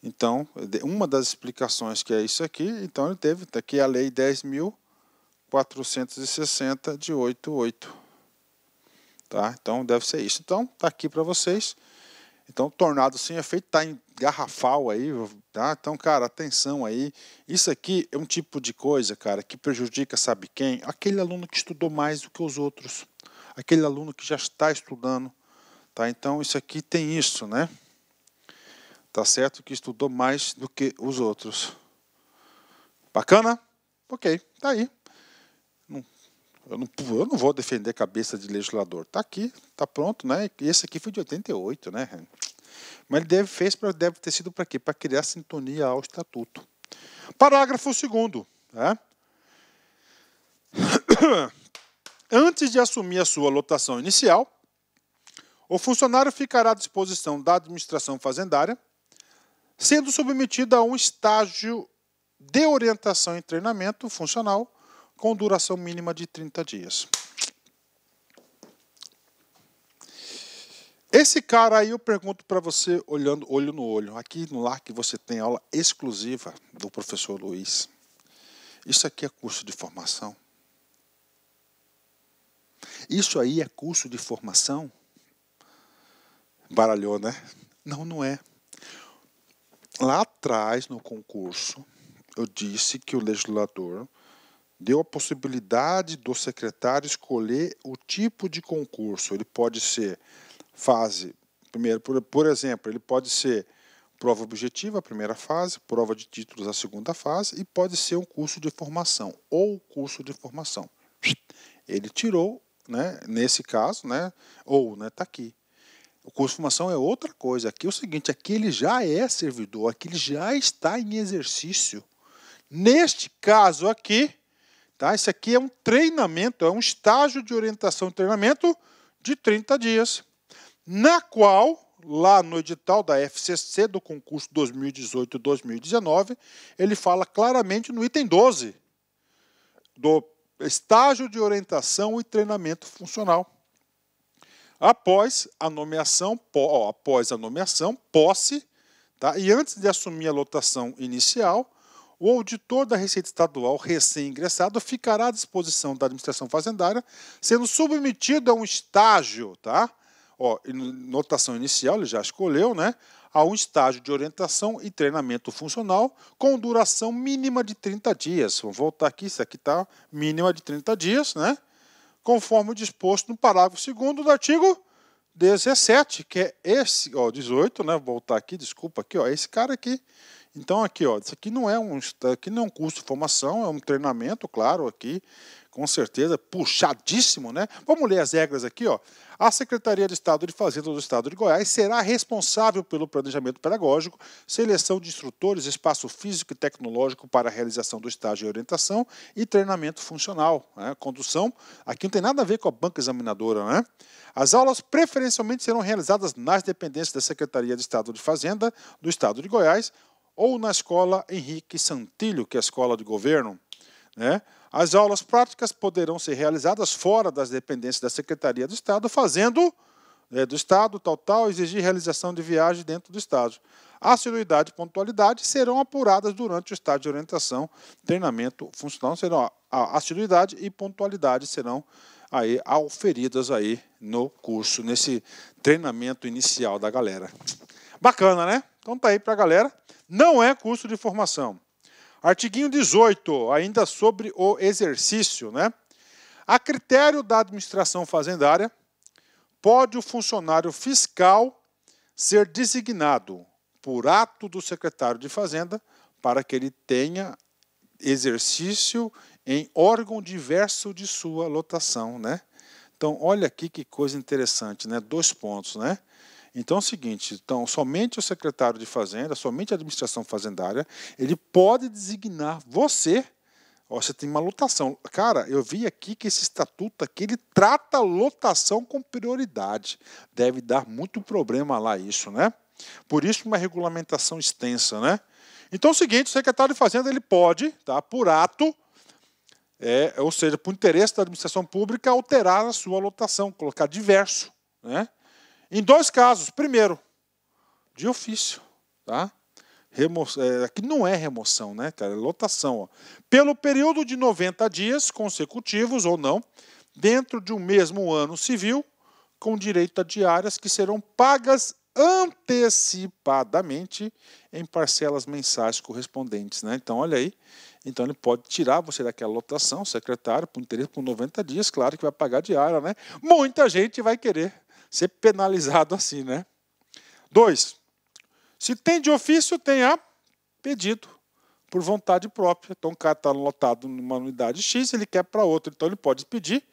Então, uma das explicações que é isso aqui, então ele teve, tá aqui a Lei 10.460 de 88. Tá? Então, deve ser isso. Então, tá aqui para vocês. Então, tornado sem efeito, tá em garrafal aí, tá? Então, cara, atenção aí. Isso aqui é um tipo de coisa, cara, que prejudica, sabe quem? Aquele aluno que estudou mais do que os outros. Aquele aluno que já está estudando, tá? Então, isso aqui tem isso, né? Tá certo que estudou mais do que os outros. Bacana? Ok, tá aí. Eu não vou defender cabeça de legislador. Tá aqui, tá pronto, né? E esse aqui foi de 88, né? Mas ele deve ter sido para quê? Para criar sintonia ao estatuto. Parágrafo 2º. Né? Antes de assumir a sua lotação inicial, o funcionário ficará à disposição da administração fazendária, sendo submetido a um estágio de orientação e treinamento funcional com duração mínima de 30 dias. Esse cara aí eu pergunto para você, olhando olho no olho, aqui no LAC você tem aula exclusiva do professor Luiz. Isso aqui é curso de formação? Isso aí é curso de formação? Baralhou, né? Não, não é. Lá atrás, no concurso, eu disse que o legislador deu a possibilidade do secretário escolher o tipo de concurso. Ele pode ser fase, primeiro, por exemplo, ele pode ser prova objetiva, a primeira fase, prova de títulos, a segunda fase, e pode ser um curso de formação, ou curso de formação. Ele tirou, né, nesse caso, né, ou, né, tá aqui. O curso de formação é outra coisa. Aqui é o seguinte, aqui ele já é servidor, aqui ele já está em exercício. Neste caso aqui, tá, isso aqui é um treinamento, é um estágio de orientação e treinamento de 30 dias, na qual, lá no edital da FCC, do concurso 2018-2019, ele fala claramente no item 12, do estágio de orientação e treinamento funcional. Após a nomeação, posse, tá? E antes de assumir a lotação inicial, o auditor da Receita Estadual recém-ingressado ficará à disposição da administração fazendária, sendo submetido a um estágio, tá? Ó, notação inicial, ele já escolheu, né? A um estágio de orientação e treinamento funcional com duração mínima de 30 dias. Vamos voltar aqui, isso aqui está mínima de 30 dias, né? Conforme disposto no parágrafo 2º do artigo 17, que é esse, ó, 18, né? Vou voltar aqui, desculpa, aqui, ó, esse cara aqui. Então, aqui, ó, isso aqui não é um curso de formação, é um treinamento, claro, aqui, Com certeza, puxadíssimo, né? Vamos ler as regras aqui, ó. A Secretaria de Estado de Fazenda do Estado de Goiás será responsável pelo planejamento pedagógico, seleção de instrutores, espaço físico e tecnológico para a realização do estágio de orientação e treinamento funcional, né? Condução, aqui não tem nada a ver com a banca examinadora, né? As aulas preferencialmente serão realizadas nas dependências da Secretaria de Estado de Fazenda do Estado de Goiás ou na Escola Henrique Santillo, que é a escola de governo, né? As aulas práticas poderão ser realizadas fora das dependências da Secretaria do Estado, fazendo do Estado, exigir realização de viagem dentro do Estado. A assiduidade e pontualidade serão apuradas durante o estágio de orientação, treinamento funcional, serão a assiduidade e pontualidade serão aí auferidas aí no curso, nesse treinamento inicial da galera. Bacana, né? Então tá aí pra galera. Não é curso de formação. Artiguinho 18, ainda sobre o exercício, né? A critério da administração fazendária, pode o funcionário fiscal ser designado por ato do secretário de Fazenda para que ele tenha exercício em órgão diverso de sua lotação, né? Então, olha aqui que coisa interessante, né? 2 pontos, né? Então é o seguinte, então, somente o secretário de Fazenda, somente a administração fazendária, ele pode designar você, ó, você tem uma lotação. Cara, eu vi aqui que esse estatuto aqui, ele trata a lotação com prioridade. Deve dar muito problema lá isso, né? Por isso uma regulamentação extensa, né? Então é o seguinte, o secretário de Fazenda, ele pode, tá, por ato, ou seja, por interesse da administração pública, alterar a sua lotação, colocar diverso, né? Em 2 casos. Primeiro, de ofício, tá? Aqui não é remoção, né, cara? É lotação. Ó. Pelo período de 90 dias consecutivos ou não, dentro de um mesmo ano civil, com direito a diárias que serão pagas antecipadamente em parcelas mensais correspondentes, né? Então, olha aí. Então, ele pode tirar você daquela lotação, secretário, por interesse por 90 dias, claro que vai pagar diária, né? Muita gente vai querer ser penalizado assim, né? 2. Se tem de ofício, tem a pedido, por vontade própria. Então, o cara está lotado numa unidade X, ele quer para outra. Então, ele pode pedir,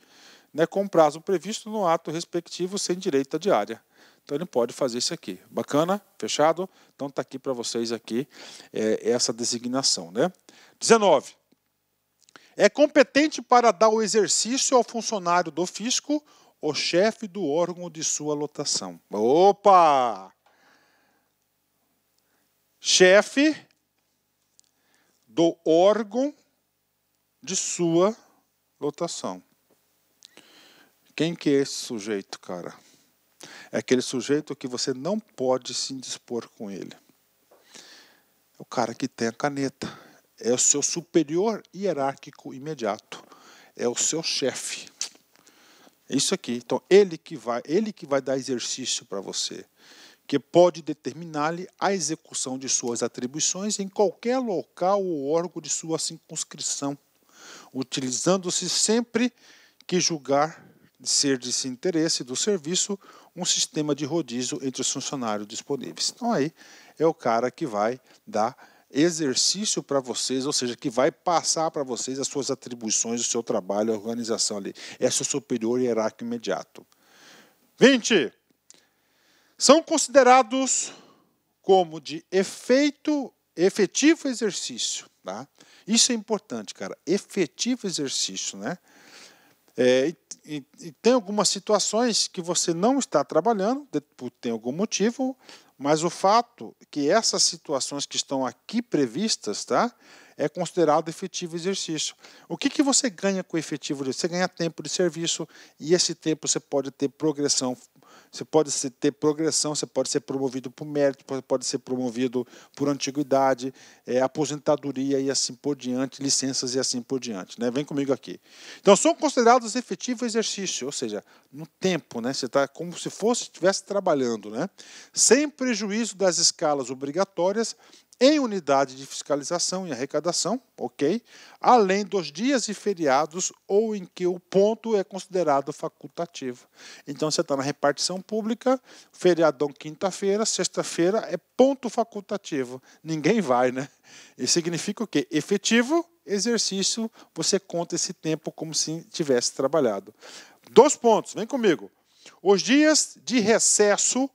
né, com prazo previsto no ato respectivo, sem direito à diária. Então, ele pode fazer isso aqui. Bacana? Fechado? Então, está aqui para vocês aqui essa designação, né? 19. É competente para dar o exercício ao funcionário do fisco o chefe do órgão de sua lotação. Opa! Chefe do órgão de sua lotação. Quem que é esse sujeito, cara? É aquele sujeito que você não pode se indispor com ele. É o cara que tem a caneta. É o seu superior hierárquico imediato. É o seu chefe. É isso aqui. Então, ele que vai dar exercício para você, que pode determinar-lhe a execução de suas atribuições em qualquer local ou órgão de sua circunscrição, utilizando-se sempre que julgar ser de seu interesse do serviço um sistema de rodízio entre os funcionários disponíveis. Então, aí é o cara que vai dar exercício para vocês, ou seja, que vai passar para vocês as suas atribuições, o seu trabalho, a organização ali. É seu superior hierárquico imediato. 20. São considerados como de efetivo exercício. Tá? Isso é importante, cara. Efetivo exercício, né? E tem algumas situações que você não está trabalhando, tem algum motivo, mas o fato que essas situações que estão aqui previstas, tá, é considerado efetivo exercício. O que você ganha com efetivo exercício? Você ganha tempo de serviço e esse tempo você pode ter progressão. Você pode ter progressão, você pode ser promovido por mérito, pode ser promovido por antiguidade, aposentadoria e assim por diante, licenças e assim por diante. Né? Vem comigo aqui. Então, são considerados efetivo exercício, ou seja, no tempo, né? Você está como se estivesse trabalhando, né? Sem prejuízo das escalas obrigatórias, em unidade de fiscalização e arrecadação, ok? Além dos dias e feriados ou em que o ponto é considerado facultativo. Então, você está na repartição pública, feriadão quinta-feira, sexta-feira é ponto facultativo. Ninguém vai, né? Isso significa o quê? Efetivo exercício, você conta esse tempo como se tivesse trabalhado. 2 pontos, vem comigo. Os dias de recesso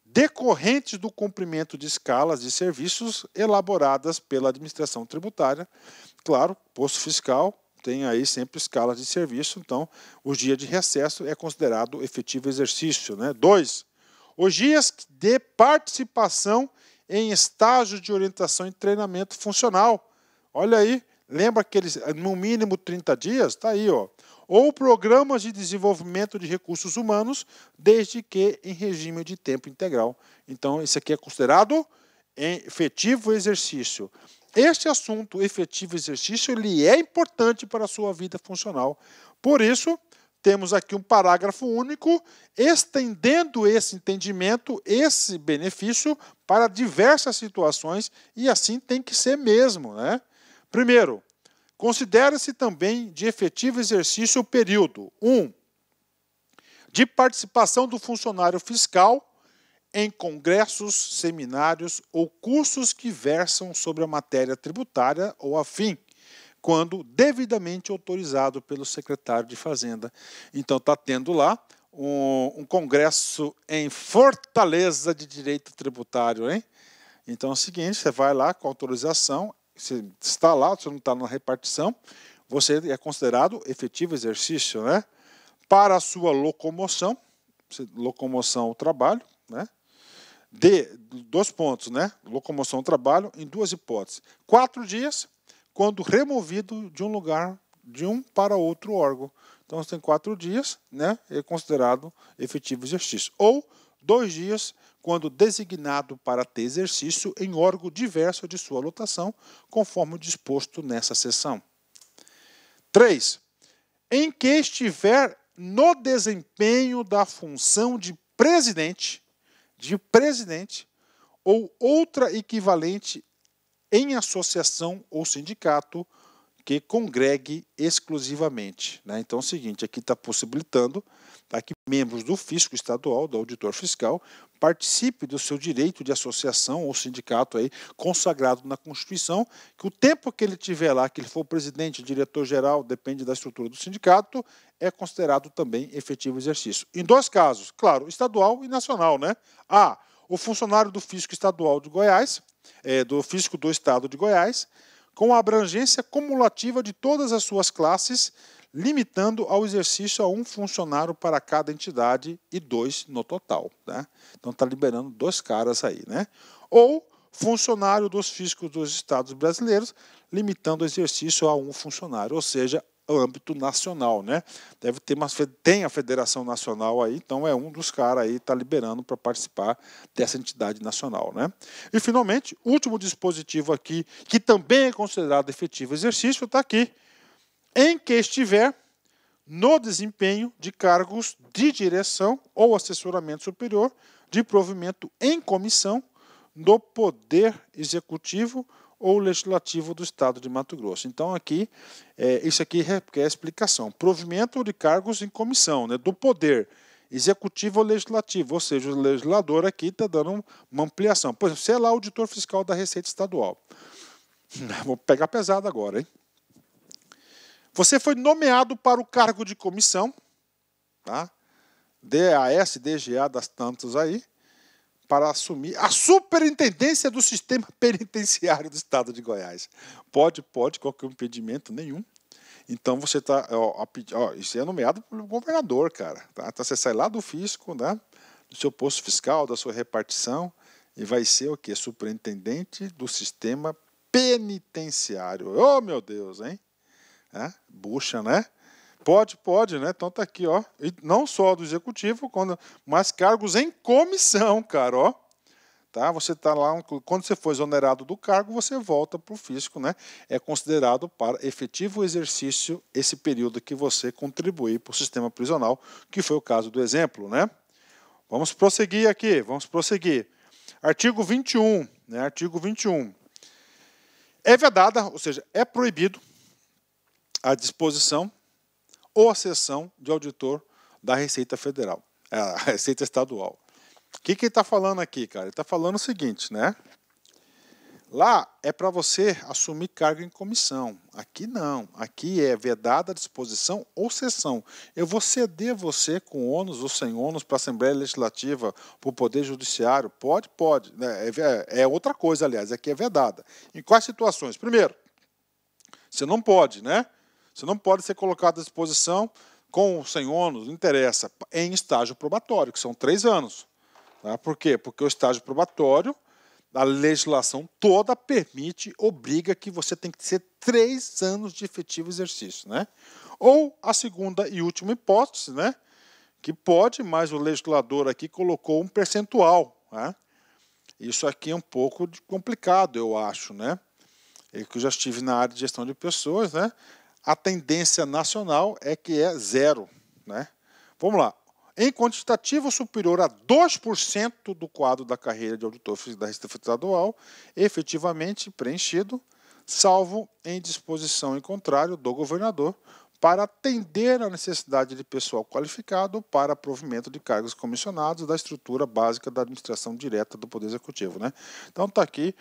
decorrentes do cumprimento de escalas de serviços elaboradas pela administração tributária. Claro, posto fiscal tem aí sempre escalas de serviço, então o dia de recesso é considerado efetivo exercício, né? 2. Os dias de participação em estágios de orientação e treinamento funcional. Olha aí, lembra aqueles no mínimo 30 dias? Está aí, ó. Ou programas de desenvolvimento de recursos humanos, desde que em regime de tempo integral. Então, isso aqui é considerado efetivo exercício. Este assunto, efetivo exercício, ele é importante para a sua vida funcional. Por isso, temos aqui um parágrafo único, estendendo esse entendimento, esse benefício, para diversas situações, e assim tem que ser mesmo, né? Primeiro, considera-se também de efetivo exercício o período 1. De participação do funcionário fiscal em congressos, seminários ou cursos que versam sobre a matéria tributária ou afim, quando devidamente autorizado pelo secretário de Fazenda. Então está tendo lá um congresso em Fortaleza de Direito Tributário, hein? Então é o seguinte, você vai lá com autorização, você está lá, você não está na repartição, você é considerado efetivo exercício, né? Para a sua locomoção ao trabalho, né? 2 pontos, né? Locomoção ao trabalho em 2 hipóteses. 4 dias, quando removido de um lugar, de um para outro órgão. Então você tem 4 dias, né? É considerado efetivo exercício. Ou 2 dias, quando designado para ter exercício em órgão diverso de sua lotação, conforme disposto nessa seção. 3. Em que estiver no desempenho da função de presidente ou outra equivalente em associação ou sindicato que congregue exclusivamente, né? Então é o seguinte, aqui está possibilitando que membros do fisco estadual, do auditor fiscal, participe do seu direito de associação ou sindicato aí, consagrado na Constituição, que o tempo que ele tiver lá, que ele for presidente, diretor-geral, depende da estrutura do sindicato, é considerado também efetivo exercício. Em 2 casos, claro, estadual e nacional, né? A, o funcionário do fisco estadual de Goiás, do fisco do estado de Goiás, com a abrangência cumulativa de todas as suas classes, limitando ao exercício a 1 funcionário para cada entidade e 2 no total, né? Então está liberando 2 caras aí, né? Ou funcionário dos fiscos dos estados brasileiros, limitando o exercício a 1 funcionário, ou seja, âmbito nacional, né? Tem a Federação Nacional aí, então é um dos caras aí está liberando para participar dessa entidade nacional, né? E finalmente, último dispositivo aqui, que também é considerado efetivo exercício, está aqui. Em que estiver no desempenho de cargos de direção ou assessoramento superior de provimento em comissão do Poder Executivo ou Legislativo do Estado de Mato Grosso. Então, aqui, isso aqui requer a explicação. Provimento de cargos em comissão, né, do Poder Executivo ou Legislativo, ou seja, o legislador aqui está dando uma ampliação. Por exemplo, você é lá auditor fiscal da Receita Estadual. Vou pegar pesado agora, hein? Você foi nomeado para o cargo de comissão, tá? DAS, DGA, das tantas aí, para assumir a superintendência do sistema penitenciário do estado de Goiás. Pode, qualquer impedimento nenhum. Então você está, isso é nomeado pelo governador, cara. Tá? Então você sai lá do fisco, né? Do seu posto fiscal, da sua repartição, e vai ser o quê? Superintendente do sistema penitenciário. Oh, meu Deus, hein? Bucha, né? Pode, né? Então tá aqui, ó. E não só do executivo, mas cargos em comissão, cara, ó. Tá? Você tá lá, quando você for exonerado do cargo, você volta para o fisco, né? É considerado para efetivo exercício esse período que você contribuir para o sistema prisional, que foi o caso do exemplo, né? Vamos prosseguir aqui, Artigo 21, né? Artigo 21. É vedada, ou seja, é proibido a disposição ou a sessão de auditor da Receita Federal, a Receita Estadual. O que ele está falando aqui, cara? Ele está falando o seguinte, né? Lá é para você assumir cargo em comissão. Aqui não. Aqui é vedada a disposição ou cessão. Eu vou ceder você com ônus ou sem ônus para a Assembleia Legislativa, para o Poder Judiciário? Pode, pode. É outra coisa, aliás. Aqui é vedada. Em quais situações? Primeiro, você não pode, né? Você não pode ser colocado à disposição com ou sem ônus, não interessa, em estágio probatório, que são 3 anos. Tá? Por quê? Porque o estágio probatório, a legislação toda permite, obriga que você tem que ser 3 anos de efetivo exercício, né? Ou a segunda e última hipótese, né? Que pode, mas o legislador aqui colocou um percentual, né? Isso aqui é um pouco complicado, eu acho, né? Eu que já estive na área de gestão de pessoas, né? A tendência nacional é que é 0, né? Vamos lá. Em quantitativo superior a 2% do quadro da carreira de auditor da Receita Estadual, efetivamente preenchido, salvo em disposição em contrário do governador, para atender à necessidade de pessoal qualificado para provimento de cargos comissionados da estrutura básica da administração direta do Poder Executivo, né? Então está aqui,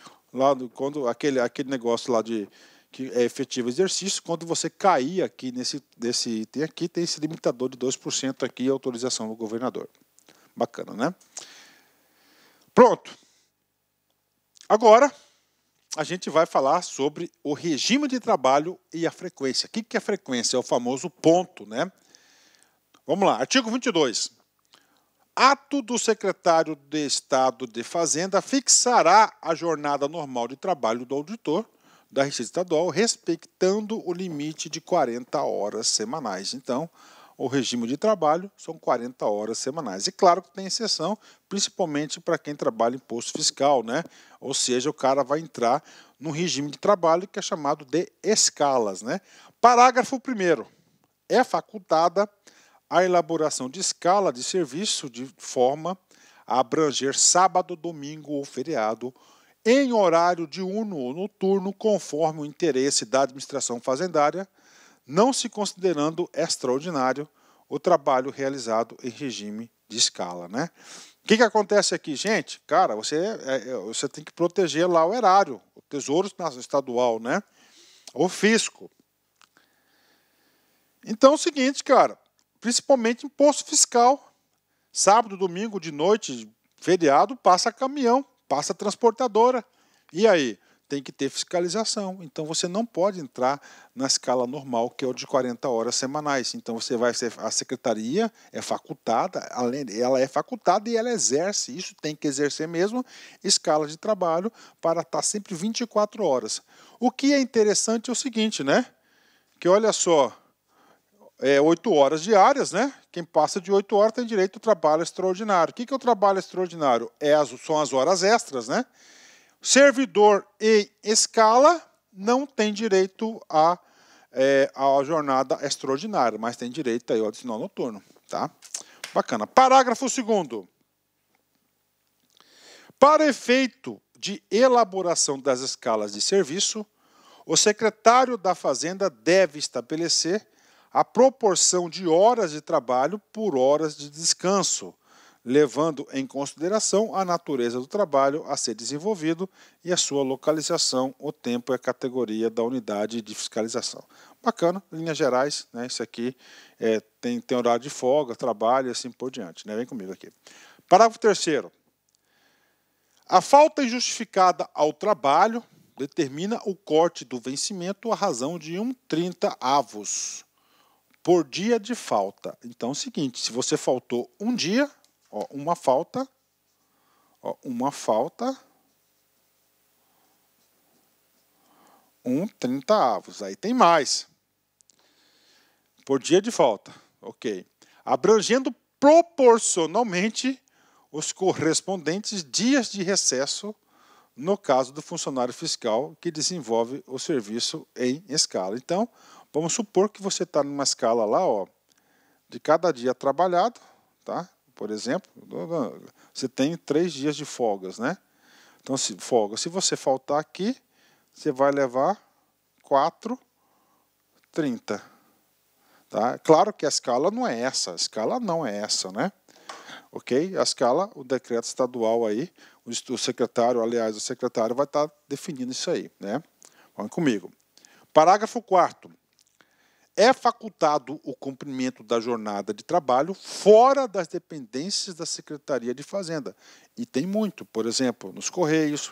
quando aquele negócio lá de que é efetivo exercício, quando você cair aqui nesse item aqui, tem esse limitador de 2% aqui, autorização do governador. Bacana, né? Pronto. Agora, a gente vai falar sobre o regime de trabalho e a frequência. O que é frequência? É o famoso ponto, né? Vamos lá, artigo 22. Ato do secretário de Estado de Fazenda fixará a jornada normal de trabalho do auditor da Receita Estadual, respeitando o limite de 40 horas semanais. Então, o regime de trabalho são 40 horas semanais. E claro que tem exceção, principalmente para quem trabalha em imposto fiscal, né? Ou seja, o cara vai entrar num regime de trabalho que é chamado de escalas, né? Parágrafo 1º. É facultada a elaboração de escala de serviço de forma a abranger sábado, domingo ou feriado, em horário diurno ou noturno, conforme o interesse da administração fazendária, não se considerando extraordinário o trabalho realizado em regime de escala, né? O que acontece aqui, gente? Cara, você tem que proteger lá o erário, o Tesouro Estadual, né? O fisco. Então é o seguinte, cara, principalmente imposto fiscal, sábado, domingo, de noite, feriado, passa caminhão, passa transportadora. E aí? Tem que ter fiscalização. Então você não pode entrar na escala normal, que é o de 40 horas semanais. Então você vai ser, a secretaria é facultada, ela é facultada e ela exerce, isso tem que exercer mesmo, escala de trabalho para estar sempre 24 horas. O que é interessante é o seguinte, né? Que olha só, 8 horas diárias, né? Quem passa de 8 horas tem direito ao trabalho extraordinário. O que é o trabalho extraordinário? São as horas extras, né? Servidor em escala não tem direito à jornada extraordinária, mas tem direito aí ao adicional noturno, tá? Bacana. Parágrafo 2º. Para efeito de elaboração das escalas de serviço, o secretário da Fazenda deve estabelecer a proporção de horas de trabalho por horas de descanso, levando em consideração a natureza do trabalho a ser desenvolvido e a sua localização, o tempo e a categoria da unidade de fiscalização. Bacana, linhas gerais, né? Isso aqui tem horário de folga, trabalho e assim por diante, né? Vem comigo aqui. Parágrafo 3º. A falta injustificada ao trabalho determina o corte do vencimento à razão de 1,30 avos por dia de falta. Então é o seguinte, se você faltou um dia, uma falta, 1,30 avos. Aí tem mais. Por dia de falta. Ok. Abrangendo proporcionalmente os correspondentes dias de recesso no caso do funcionário fiscal que desenvolve o serviço em escala. Então, vamos supor que você está numa escala lá, de cada dia trabalhado, tá? Por exemplo, você tem 3 dias de folgas, né? Então, se você faltar aqui, você vai levar 4,30. Tá? Claro que a escala não é essa, né? ok? A escala, o decreto estadual aí, o secretário, aliás, o secretário vai estar definindo isso aí, né? Vamos comigo. Parágrafo 4º. É facultado o cumprimento da jornada de trabalho fora das dependências da Secretaria de Fazenda. E tem muito, por exemplo, nos Correios,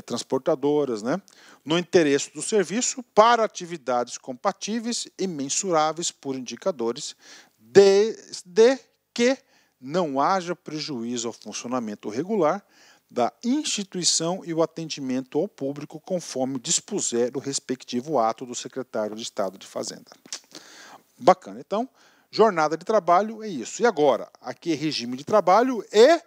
transportadoras, né? No interesse do serviço para atividades compatíveis e mensuráveis por indicadores, desde que não haja prejuízo ao funcionamento regular da instituição e o atendimento ao público conforme dispuser o respectivo ato do secretário de Estado de Fazenda. Bacana. Então, jornada de trabalho é isso. E agora, aqui é regime de trabalho e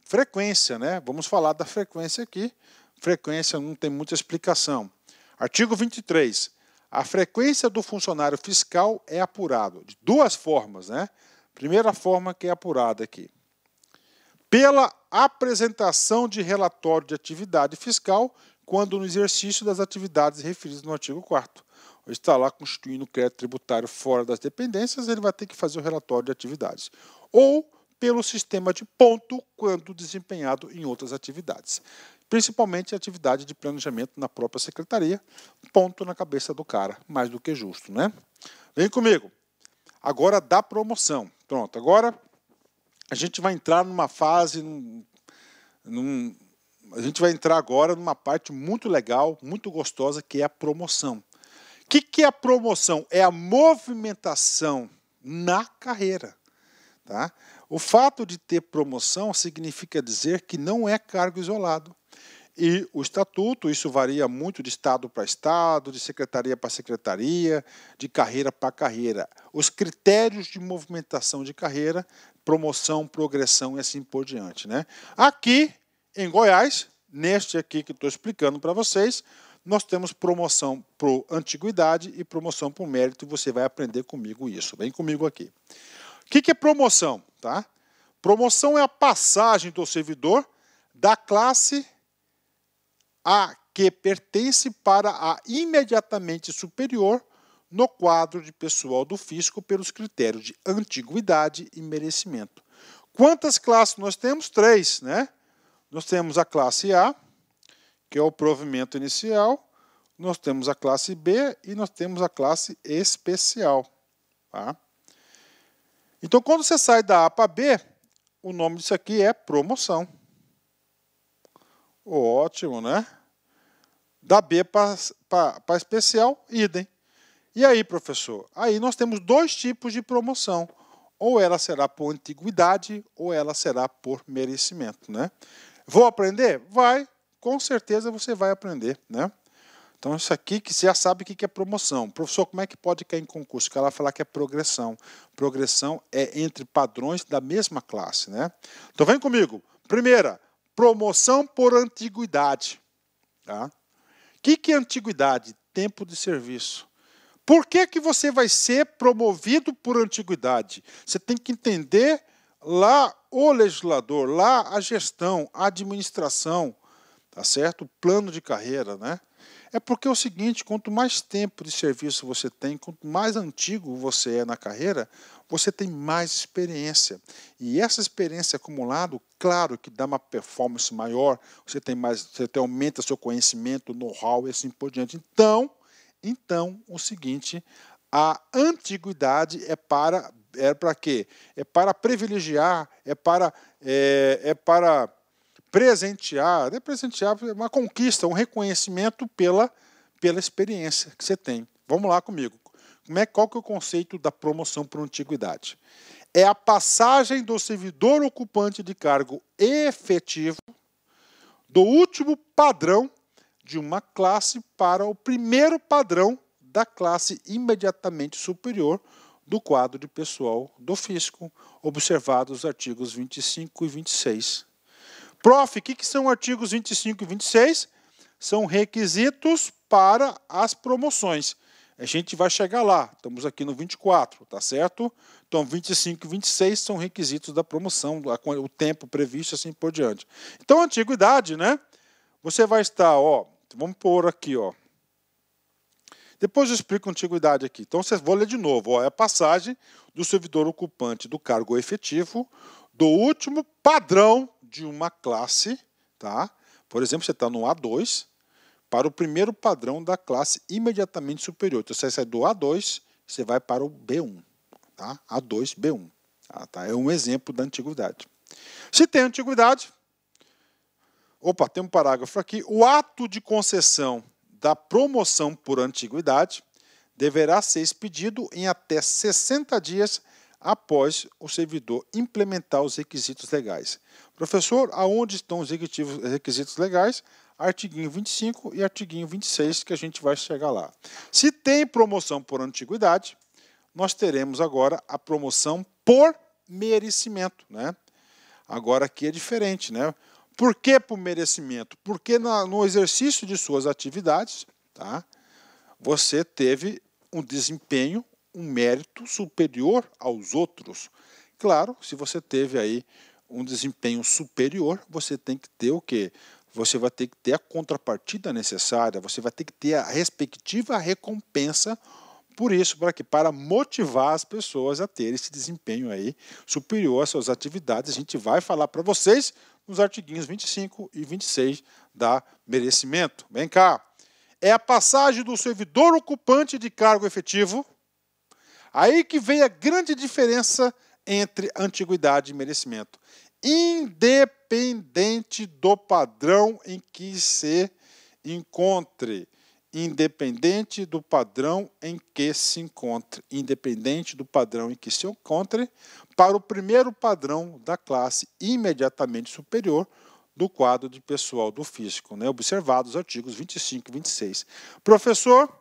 frequência, né? Vamos falar da frequência aqui. Frequência não tem muita explicação. Artigo 23. A frequência do funcionário fiscal é apurado de duas formas, né? Primeira forma que é apurada aqui. Pela apresentação de relatório de atividade fiscal quando no exercício das atividades referidas no artigo 4º. Ele está lá constituindo o crédito tributário fora das dependências, ele vai ter que fazer o relatório de atividades. Ou pelo sistema de ponto quando desempenhado em outras atividades. Principalmente a atividade de planejamento na própria secretaria, ponto na cabeça do cara, mais do que justo, né? Vem comigo. Agora da promoção. Pronto, agora a gente vai entrar numa fase, a gente vai entrar agora numa parte muito legal, muito gostosa, que é a promoção. O que é a promoção? É a movimentação na carreira. Tá? O fato de ter promoção significa dizer que não é cargo isolado. E o estatuto, isso varia muito de estado para estado, de secretaria para secretaria, de carreira para carreira. Os critérios de movimentação de carreira, promoção, progressão e assim por diante, né? Aqui, em Goiás, neste aqui que estou explicando para vocês, nós temos promoção por antiguidade e promoção por mérito, e você vai aprender comigo isso. Vem comigo aqui. O que é promoção? Tá? Promoção é a passagem do servidor da classe a que pertence para a imediatamente superior no quadro de pessoal do fisco pelos critérios de antiguidade e merecimento. Quantas classes nós temos? 3, né? Nós temos a classe A, que é o provimento inicial, nós temos a classe B e nós temos a classe especial. Tá? Então, quando você sai da A para B, o nome disso aqui é promoção. Ótimo, né? Da B para especial, idem. E aí, professor? Aí nós temos 2 tipos de promoção. Ou ela será por antiguidade, ou ela será por merecimento, né? Vou aprender? Vai. Com certeza você vai aprender, né? Então, isso aqui que você já sabe o que é promoção. Professor, como é que pode cair em concurso? Que ela vai falar que é progressão. Progressão é entre padrões da mesma classe, né? Então, vem comigo. Primeira, promoção por antiguidade. Tá? O que é antiguidade? Tempo de serviço. Por que você vai ser promovido por antiguidade? Você tem que entender lá o legislador, lá a gestão, a administração, tá certo? O plano de carreira, né? É porque é o seguinte, quanto mais tempo de serviço você tem, quanto mais antigo você é na carreira, você tem mais experiência. E essa experiência acumulada, claro que dá uma performance maior, você aumenta seu conhecimento, know-how e assim por diante. Então, o seguinte, a antiguidade é para quê? É para privilegiar, é para presentear, não é presentear, é uma conquista, um reconhecimento pela experiência que você tem. Vamos lá comigo. Qual que é o conceito da promoção por antiguidade? É a passagem do servidor ocupante de cargo efetivo do último padrão de uma classe para o primeiro padrão da classe imediatamente superior do quadro de pessoal do fisco, observados os artigos 25 e 26. Prof, o que são artigos 25 e 26? São requisitos para as promoções. A gente vai chegar lá, estamos aqui no 24, tá certo? Então, 25 e 26 são requisitos da promoção, o tempo previsto, assim por diante. Então, a antiguidade, né? Você vai estar, ó, vamos pôr aqui, ó. Depois eu explico a antiguidade aqui. Então, vou ler de novo. Ó, é a passagem do servidor ocupante do cargo efetivo do último padrão de uma classe, tá? Por exemplo, você está no A2 para o primeiro padrão da classe imediatamente superior. Então, você sai do A2, você vai para o B1, tá? A2, B1. Tá? É um exemplo da antiguidade. Se tem antiguidade, tem um parágrafo aqui. O ato de concessão da promoção por antiguidade deverá ser expedido em até 60 dias após o servidor implementar os requisitos legais. Professor, aonde estão os requisitos legais? Artiguinho 25 e artiguinho 26, que a gente vai chegar lá. Se tem promoção por antiguidade, nós teremos agora a promoção por merecimento, né? Agora aqui é diferente, né? Por que por merecimento? Porque no exercício de suas atividades, tá, você teve um desempenho, um mérito superior aos outros. Claro, se você teve aí um desempenho superior, você tem que ter o quê? Você vai ter que ter a contrapartida necessária, você vai ter que ter a respectiva recompensa por isso, para quê? Para motivar as pessoas a ter esse desempenho aí superior às suas atividades. A gente vai falar para vocês nos artiguinhos 25 e 26 da merecimento. Vem cá. É a passagem do servidor ocupante de cargo efetivo. Aí que vem a grande diferença entre antiguidade e merecimento. Independente do padrão em que se encontre. Independente do padrão em que se encontre. Independente do padrão em que se encontre, para o primeiro padrão da classe imediatamente superior do quadro de pessoal do físico, né? Observados os artigos 25 e 26. Professor,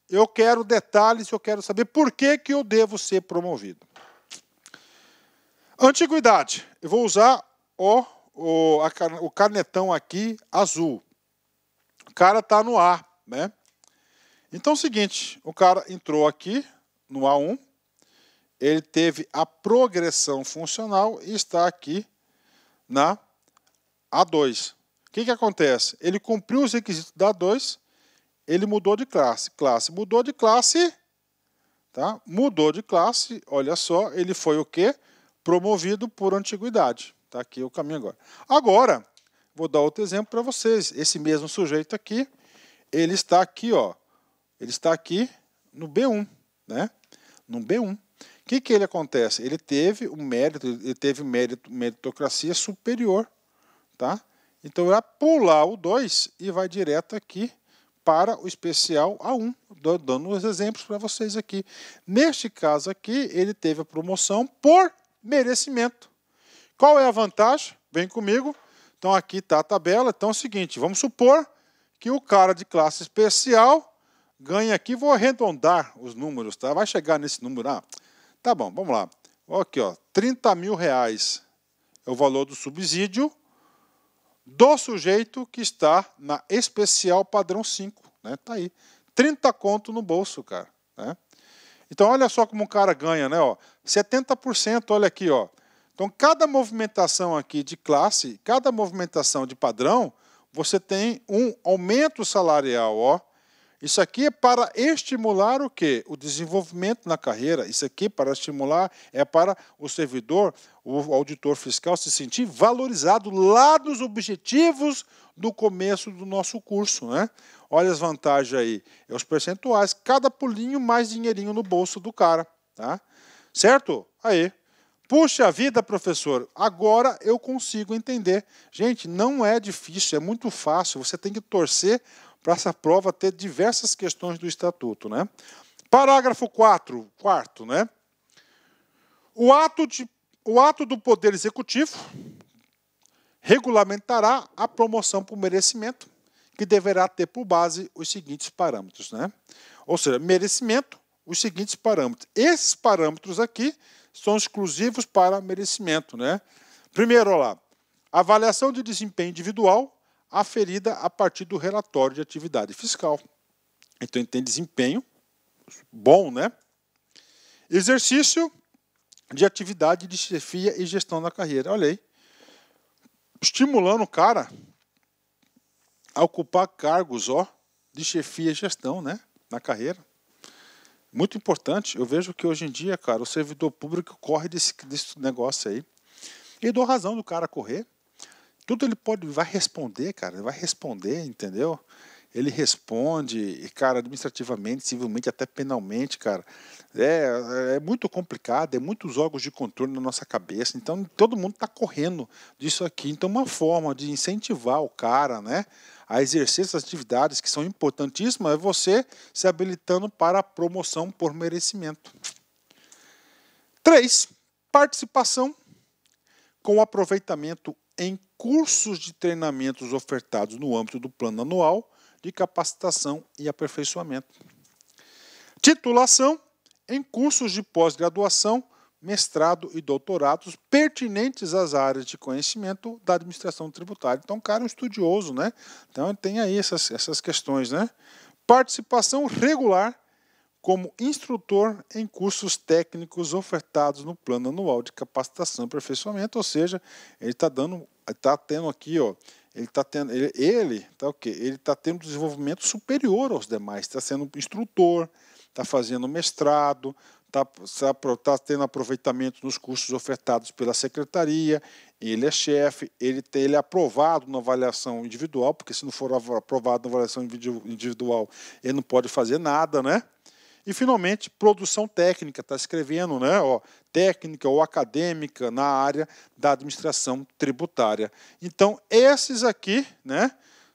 eu quero detalhes, eu quero saber por que eu devo ser promovido. Antiguidade. Eu vou usar o canetão aqui azul. O cara está no A, né? Então é o seguinte, o cara entrou aqui no A1, ele teve a progressão funcional e está aqui na A2. O que acontece? Ele cumpriu os requisitos da A2, ele mudou de classe. Mudou de classe, tá? Mudou de classe, olha só, ele foi o quê? Promovido por antiguidade. Está aqui o caminho agora. Agora, vou dar outro exemplo para vocês. Esse mesmo sujeito aqui, ele está aqui, ó. Ele está aqui no B1, né? No B1. O que ele acontece? Ele teve um mérito, meritocracia superior, tá? Então, ele vai pular o 2 e vai direto aqui para o especial A1, dando os exemplos para vocês aqui. Neste caso aqui, ele teve a promoção por merecimento. Qual é a vantagem? Vem comigo. Então, aqui está a tabela. Então, é o seguinte, vamos supor que o cara de classe especial ganha aqui, vou arredondar os números, tá? Vai chegar nesse número. Tá bom, vamos lá. Aqui, ó, 30 mil reais é o valor do subsídio do sujeito que está na especial padrão 5, né? Tá aí. 30 conto no bolso, cara, né? Então, olha só como o cara ganha, né? Ó, 70%, olha aqui, ó. Então, cada movimentação aqui de classe, cada movimentação de padrão, você tem um aumento salarial, ó. Isso aqui é para estimular o quê? O desenvolvimento na carreira. Isso aqui para estimular é para o servidor, o auditor fiscal se sentir valorizado lá dos objetivos do começo do nosso curso, né? Olha as vantagens aí. É os percentuais. Cada pulinho mais dinheirinho no bolso do cara, tá? Certo? Aí. Puxa vida, professor, agora eu consigo entender. Gente, não é difícil, é muito fácil. Você tem que torcer para essa prova ter diversas questões do estatuto, né? Parágrafo 4º, né? O ato do Poder Executivo regulamentará a promoção por merecimento, que deverá ter por base os seguintes parâmetros, né? Ou seja, merecimento, os seguintes parâmetros. Esses parâmetros aqui são exclusivos para merecimento, né? Primeiro, olha lá, avaliação de desempenho individual aferida a partir do relatório de atividade fiscal. Então, ele tem desempenho bom, né? Exercício de atividade de chefia e gestão da carreira. Olha aí. Estimulando o cara a ocupar cargos, ó, de chefia e gestão, né? Na carreira. Muito importante. Eu vejo que hoje em dia, cara, o servidor público corre desse negócio aí. E dou razão do cara correr. Tudo ele vai responder, cara. Ele vai responder, entendeu? Ele responde, cara, administrativamente, civilmente, até penalmente, cara. É muito complicado, é muitos órgãos de controle na nossa cabeça. Então, todo mundo está correndo disso aqui. Então, uma forma de incentivar o cara, né, a exercer essas atividades que são importantíssimas é você se habilitando para a promoção por merecimento. 3. Participação com aproveitamento em cursos de treinamentos ofertados no âmbito do plano anual de capacitação e aperfeiçoamento. Titulação em cursos de pós-graduação, mestrado e doutorados pertinentes às áreas de conhecimento da administração tributária. Então, o cara é um estudioso, né? Então, ele tem aí essas questões, né? Participação regular como instrutor em cursos técnicos ofertados no plano anual de capacitação e aperfeiçoamento, ou seja, ele está tendo aqui, ó, ele está tendo desenvolvimento superior aos demais, está sendo instrutor, está fazendo mestrado, está tendo aproveitamento nos cursos ofertados pela secretaria, ele é chefe, ele é aprovado na avaliação individual, porque se não for aprovado na avaliação individual, ele não pode fazer nada, né? E, finalmente, produção técnica, está escrevendo, né, ó, técnica ou acadêmica na área da administração tributária. Então, esses aqui, né,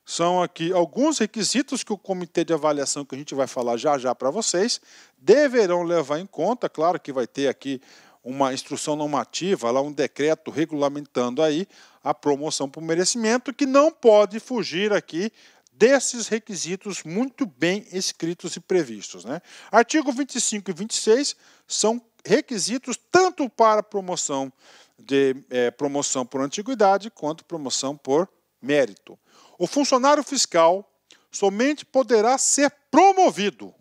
são aqui alguns requisitos que o comitê de avaliação, que a gente vai falar já para vocês, deverão levar em conta. Claro que vai ter aqui uma instrução normativa, lá um decreto regulamentando aí a promoção por merecimento, que não pode fugir aqui desses requisitos muito bem escritos e previstos, né? Artigo 25 e 26 são requisitos tanto para promoção por antiguidade quanto promoção por mérito. O funcionário fiscal somente poderá ser promovido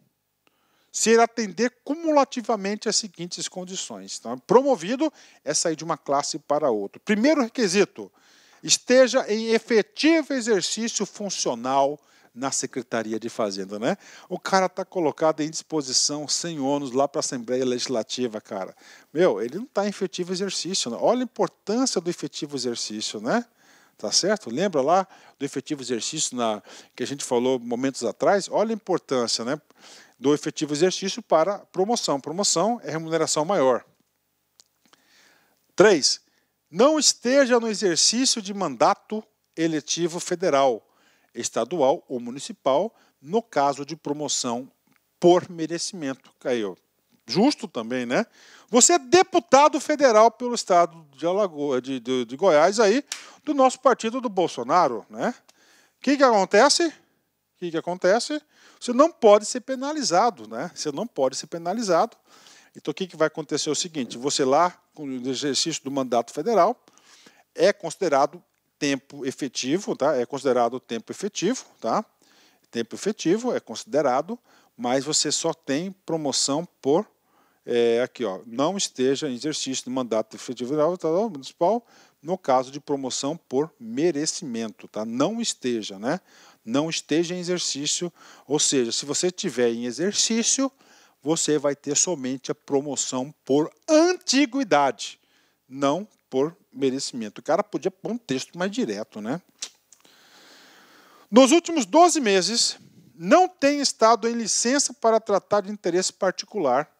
se ele atender cumulativamente as seguintes condições. Então, promovido é sair de uma classe para outra. Primeiro requisito: esteja em efetivo exercício funcional na Secretaria de Fazenda, né? O cara está colocado em disposição sem ônus lá para a Assembleia Legislativa, cara. Meu, ele não está em efetivo exercício, né? Olha a importância do efetivo exercício, né? Tá certo? Lembra lá do efetivo exercício que a gente falou momentos atrás? Olha a importância, né, do efetivo exercício para promoção. Promoção é remuneração maior. 3. Não esteja no exercício de mandato eletivo federal, estadual ou municipal, no caso de promoção por merecimento. Caiu. Justo também, né? Você é deputado federal pelo estado de Goiás, aí, do nosso partido do Bolsonaro, né? O que acontece? Você não pode ser penalizado, né? Você não pode ser penalizado. Então, o que vai acontecer é o seguinte: você lá, com o exercício do mandato federal, é considerado tempo efetivo, tá? É considerado tempo efetivo, tá? Tempo efetivo é considerado, mas você só tem promoção por aqui, ó, não esteja em exercício do mandato efetivo federal municipal no caso de promoção por merecimento, tá? Não esteja, né? Não esteja em exercício, ou seja, se você estiver em exercício, você vai ter somente a promoção por antiguidade, não por merecimento. O cara podia pôr um texto mais direto, né? Nos últimos 12 meses, não tem estado em licença para tratar de interesse particular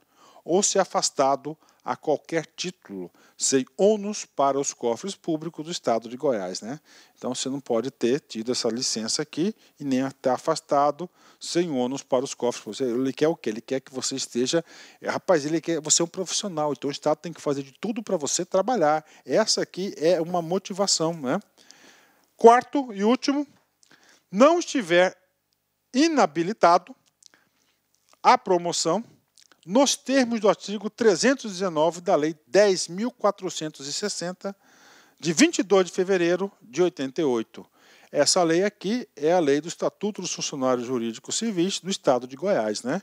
ou se afastado a qualquer título, sem ônus para os cofres públicos do estado de Goiás, né? Então, você não pode ter tido essa licença aqui e nem estar afastado sem ônus para os cofres. Ele quer o quê? Ele quer que você esteja... Rapaz, ele quer você é um profissional, então o estado tem que fazer de tudo para você trabalhar. Essa aqui é uma motivação, né? Quarto e último: não estiver inabilitado à promoção nos termos do artigo 319 da Lei 10.460, de 22 de fevereiro de 88. Essa lei aqui é a lei do Estatuto dos Funcionários Jurídicos Civis do Estado de Goiás, né?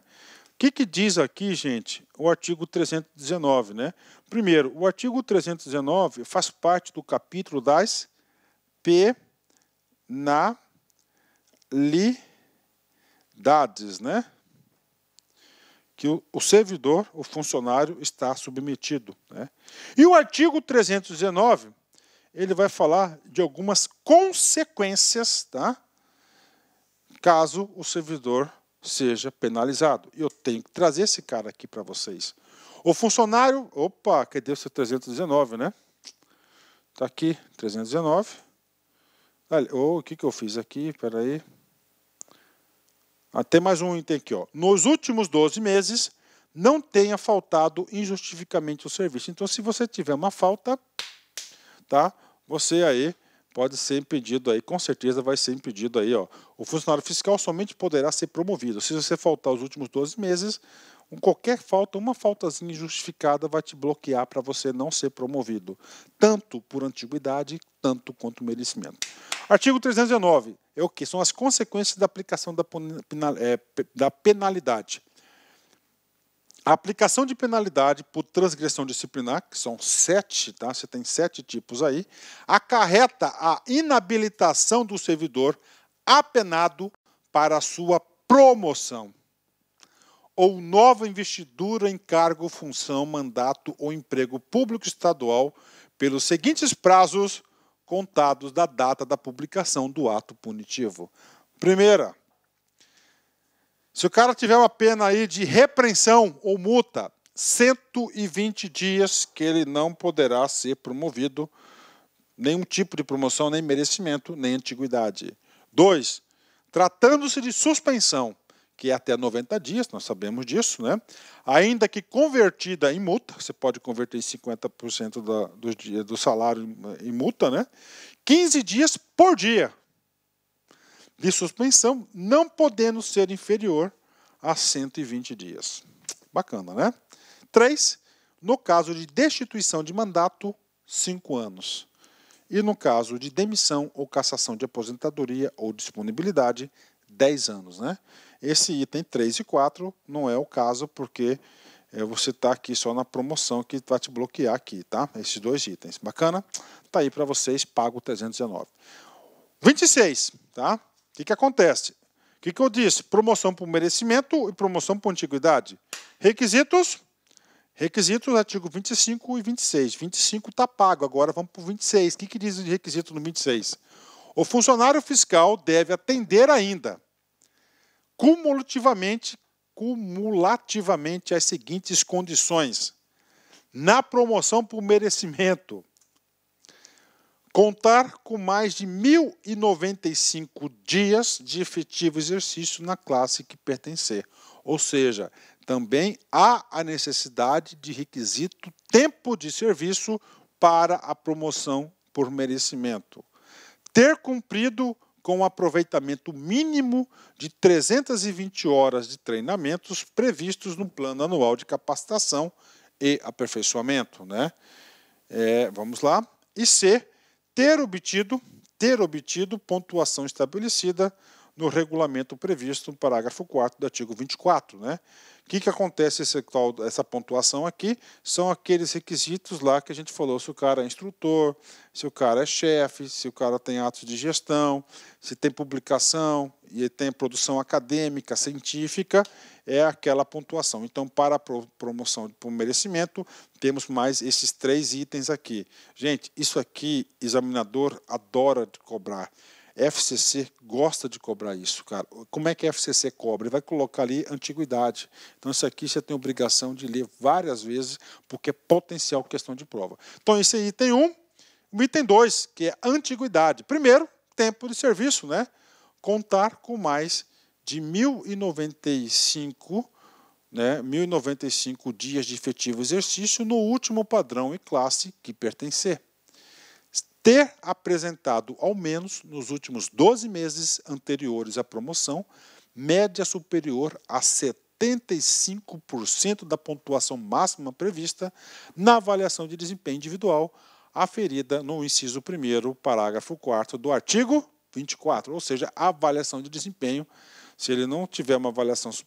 O que diz aqui, gente, o artigo 319, né? Primeiro, o artigo 319 faz parte do capítulo das penalidades, né? Que o servidor, o funcionário, está submetido, né? E o artigo 319 ele vai falar de algumas consequências, tá? Caso o servidor seja penalizado. E eu tenho que trazer esse cara aqui para vocês. O funcionário... Opa, cadê o seu 319, né? Está aqui, 319. O que eu fiz aqui? Espera aí. Tem mais um item aqui. Ó. Nos últimos 12 meses, não tenha faltado injustificamente o serviço. Então, se você tiver uma falta, tá? Você aí pode ser impedido aí, com certeza vai ser impedido aí, ó. O funcionário fiscal somente poderá ser promovido. Se você faltar os últimos 12 meses, qualquer falta, uma faltazinha injustificada vai te bloquear para você não ser promovido, tanto por antiguidade, tanto quanto merecimento. Artigo 319 é o que? São as consequências da aplicação da penalidade. A aplicação de penalidade por transgressão disciplinar, que são 7, tá? Você tem 7 tipos aí, acarreta a inabilitação do servidor apenado para a sua promoção ou nova investidura em cargo, função, mandato ou emprego público estadual pelos seguintes prazos contados da data da publicação do ato punitivo. Primeira, se o cara tiver uma pena aí de repreensão ou multa, 120 dias que ele não poderá ser promovido, nenhum tipo de promoção, nem merecimento, nem antiguidade. 2, tratando-se de suspensão, que é até 90 dias, nós sabemos disso, né? Ainda que convertida em multa, você pode converter 50% do salário em multa, né? 15 dias por dia de suspensão, não podendo ser inferior a 120 dias. Bacana, né? 3, no caso de destituição de mandato, 5 anos. E no caso de demissão ou cassação de aposentadoria ou disponibilidade, 10 anos, né? Esse item 3 e 4 não é o caso, porque você está aqui só na promoção que vai te bloquear aqui, tá? Esses 2 itens. Bacana? Tá aí para vocês, pago 319. 26, tá? O que acontece? O que eu disse? Promoção por merecimento e promoção por antiguidade. Requisitos? Requisitos, artigo 25 e 26. 25 está pago, agora vamos para o 26. O que diz de requisito no 26? O funcionário fiscal deve atender ainda cumulativamente as seguintes condições. Na promoção por merecimento, contar com mais de 1.095 dias de efetivo exercício na classe que pertencer. Ou seja, também há a necessidade de requisito tempo de serviço para a promoção por merecimento. Ter cumprido com o aproveitamento mínimo de 320 horas de treinamentos previstos no Plano Anual de Capacitação e Aperfeiçoamento, né? Vamos lá. E C, ter obtido pontuação estabelecida no regulamento previsto no parágrafo 4º do artigo 24, né? O que acontece essa pontuação aqui? São aqueles requisitos lá que a gente falou, se o cara é instrutor, se o cara é chefe, se o cara tem atos de gestão, se tem publicação e tem produção acadêmica, científica, é aquela pontuação. Então, para a promoção por merecimento, temos mais esses 3 itens aqui. Gente, isso aqui, examinador adora cobrar. FCC gosta de cobrar isso, cara. Como é que a FCC cobra? Ele vai colocar ali antiguidade. Então, isso aqui você tem obrigação de ler várias vezes, porque é potencial questão de prova. Então, esse é item 1. O item 2, que é antiguidade. Primeiro, tempo de serviço, né? Contar com mais de 1.095, né? 1.095 dias de efetivo exercício no último padrão e classe que pertencer. Ter apresentado, ao menos, nos últimos 12 meses anteriores à promoção, média superior a 75% da pontuação máxima prevista na avaliação de desempenho individual, aferida no inciso 1º, parágrafo 4º do artigo 24, ou seja, a avaliação de desempenho, se ele não tiver uma avaliação de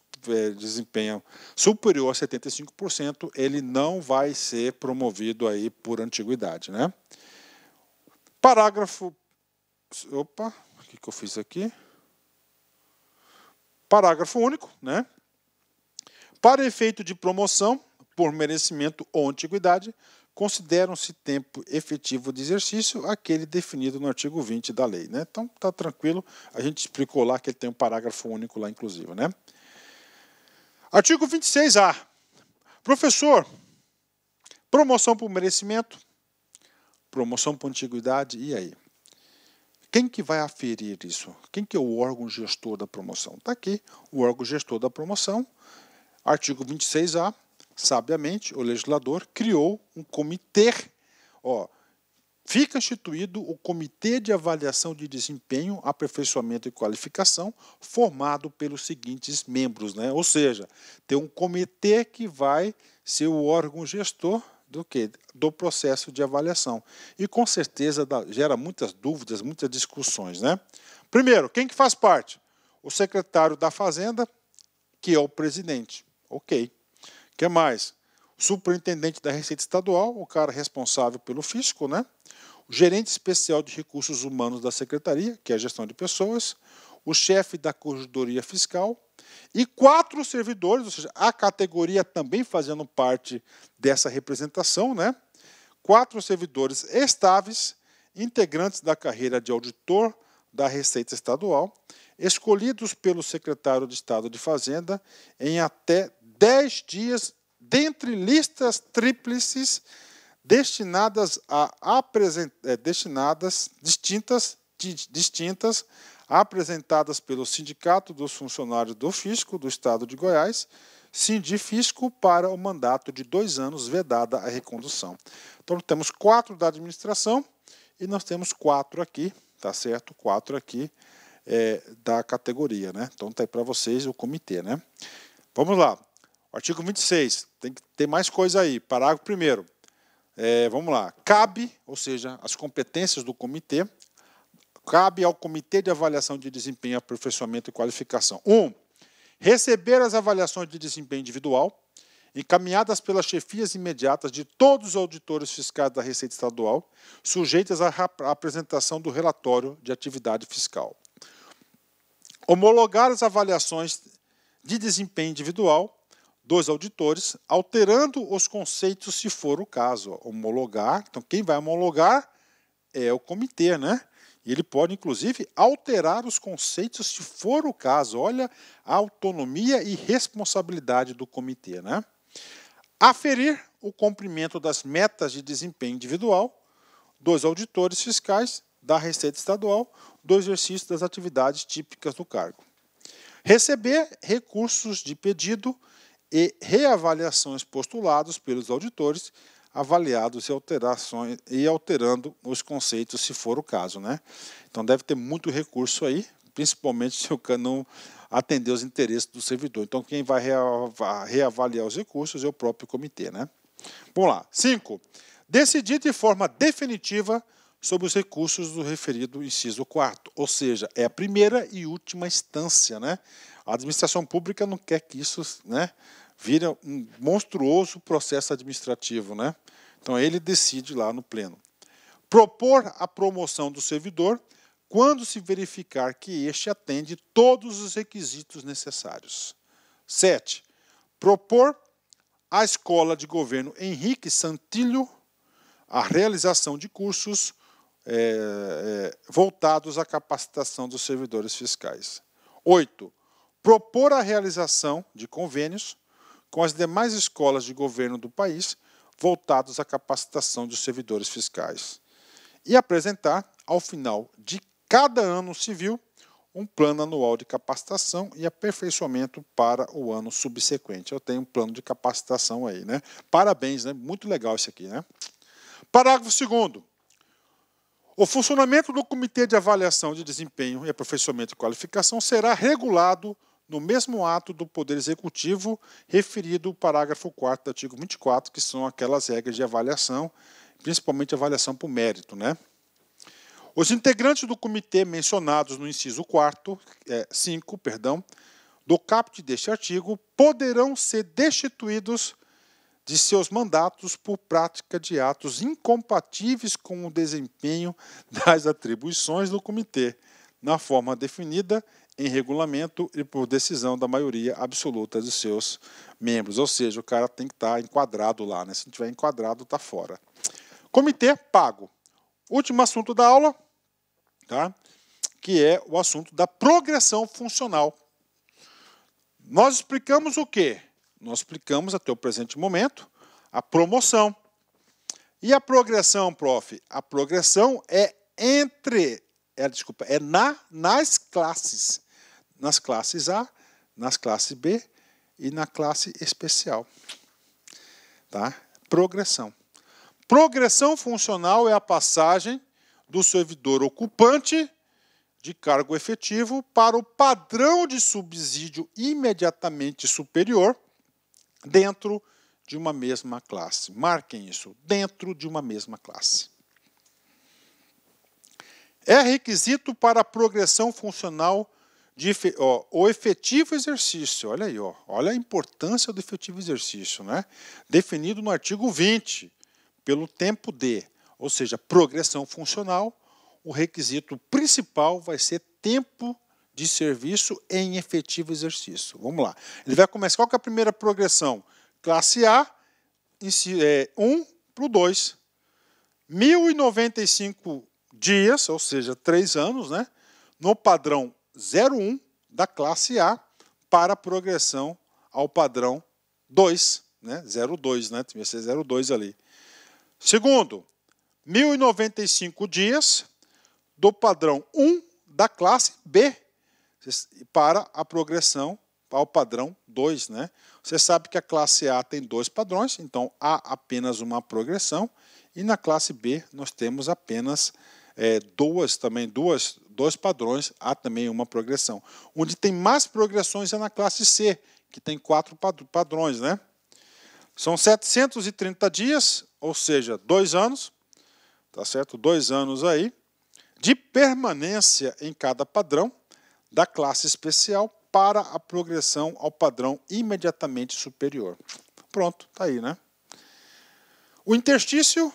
desempenho superior a 75%, ele não vai ser promovido aí por antiguidade, né? Parágrafo... Opa, o que eu fiz aqui? Parágrafo único, né? Para efeito de promoção, por merecimento ou antiguidade, consideram-se tempo efetivo de exercício aquele definido no artigo 20 da lei, né? Então, tá tranquilo, a gente explicou lá que ele tem um parágrafo único lá, inclusive, né? Artigo 26A. Professor, promoção por merecimento, promoção por antiguidade, e aí? Quem que vai aferir isso? Quem que é o órgão gestor da promoção? Está aqui, o órgão gestor da promoção, artigo 26A, sabiamente, o legislador criou um comitê, fica instituído o Comitê de Avaliação de Desempenho, Aperfeiçoamento e Qualificação, formado pelos seguintes membros, né? Ou seja, tem um comitê que vai ser o órgão gestor do quê? Do processo de avaliação. E com certeza gera muitas dúvidas, muitas discussões, né? Primeiro, quem que faz parte? O secretário da Fazenda, que é o presidente. Ok. O que mais? O superintendente da Receita Estadual, o cara responsável pelo fisco, né? O gerente especial de recursos humanos da Secretaria, que é a gestão de pessoas, o chefe da Corregedoria Fiscal e 4 servidores, ou seja, a categoria também fazendo parte dessa representação, né? 4 servidores estáveis, integrantes da carreira de auditor da Receita Estadual, escolhidos pelo secretário de Estado de Fazenda em até 10 dias, dentre listas tríplices distintas, apresentadas pelo Sindicato dos Funcionários do Fisco do Estado de Goiás, Sindifisco, para o mandato de 2 anos, vedada a recondução. Então, temos 4 da administração e nós temos 4 aqui, tá certo? 4 aqui da categoria, né? Então, tá aí para vocês o comitê, né? Vamos lá. Artigo 26, tem que ter mais coisa aí. Parágrafo 1º. Vamos lá. Cabe, ou seja, as competências do comitê, cabe ao Comitê de Avaliação de Desempenho, Aperfeiçoamento e Qualificação. 1. Receber as avaliações de desempenho individual, encaminhadas pelas chefias imediatas de todos os auditores fiscais da Receita Estadual, sujeitas à apresentação do relatório de atividade fiscal. Homologar as avaliações de desempenho individual dos auditores, alterando os conceitos se for o caso. Homologar, então quem vai homologar é o comitê, né? E ele pode, inclusive, alterar os conceitos se for o caso. Olha a autonomia e responsabilidade do comitê, né? Aferir o cumprimento das metas de desempenho individual dos auditores fiscais da Receita Estadual do exercício das atividades típicas do cargo. Receber recursos de pedido e reavaliações postulados pelos auditores, avaliados e alterando os conceitos, se for o caso, né? Então deve ter muito recurso aí, principalmente se o não atender os interesses do servidor. Então quem vai reavaliar os recursos é o próprio comitê, né? Vamos lá. 5. Decidir de forma definitiva sobre os recursos do referido inciso 4º, ou seja, é a primeira e última instância, né? A administração pública não quer que isso, né, vire um monstruoso processo administrativo, né? Então ele decide lá no pleno. Propor a promoção do servidor quando se verificar que este atende todos os requisitos necessários. 7. Propor à Escola de Governo Henrique Santillo a realização de cursos voltados à capacitação dos servidores fiscais. 8. Propor a realização de convênios com as demais escolas de governo do país voltados à capacitação dos servidores fiscais. E apresentar, ao final de cada ano civil, um plano anual de capacitação e aperfeiçoamento para o ano subsequente. Eu tenho um plano de capacitação aí, né? Parabéns, né? Muito legal isso aqui, né? Parágrafo 2º. O funcionamento do Comitê de Avaliação de Desempenho e Aperfeiçoamento e Qualificação será regulado no mesmo ato do Poder Executivo referido ao parágrafo 4º do artigo 24, que são aquelas regras de avaliação, principalmente avaliação por mérito, né? Os integrantes do comitê mencionados no inciso 5, do caput deste artigo, poderão ser destituídos de seus mandatos por prática de atos incompatíveis com o desempenho das atribuições do comitê, na forma definida em regulamento e por decisão da maioria absoluta de seus membros. Ou seja, o cara tem que estar enquadrado lá, né? Se não estiver enquadrado, está fora. Comitê pago. Último assunto da aula, tá? Que é o assunto da progressão funcional. Nós explicamos o quê? Nós explicamos até o presente momento a promoção. E a progressão, prof? A progressão é nas classes. Nas classes A, nas classes B e na classe especial. Tá? Progressão. Progressão funcional é a passagem do servidor ocupante de cargo efetivo para o padrão de subsídio imediatamente superior dentro de uma mesma classe. Marquem isso, dentro de uma mesma classe. É requisito para a progressão funcional o efetivo exercício. Olha aí, olha a importância do efetivo exercício, né? Definido no artigo 20, pelo tempo de, ou seja, progressão funcional, o requisito principal vai ser tempo de serviço em efetivo exercício. Vamos lá. Ele vai começar, qual que é a primeira progressão? Classe A, 1 para o 2. 1.095 dias, ou seja, 3 anos, né? No padrão 01 da classe A para a progressão ao padrão 2, né? 02, né? Devia ser 02 ali. Segundo, 1.095 dias do padrão 1 da classe B para a progressão ao padrão 2, né? Você sabe que a classe A tem 2 padrões, então há apenas uma progressão, e na classe B nós temos apenas dois padrões, há também uma progressão. Onde tem mais progressões é na classe C, que tem 4 padrões, né? São 730 dias, ou seja, 2 anos, tá certo? 2 anos aí, de permanência em cada padrão da classe especial para a progressão ao padrão imediatamente superior. Pronto, tá aí, né? O interstício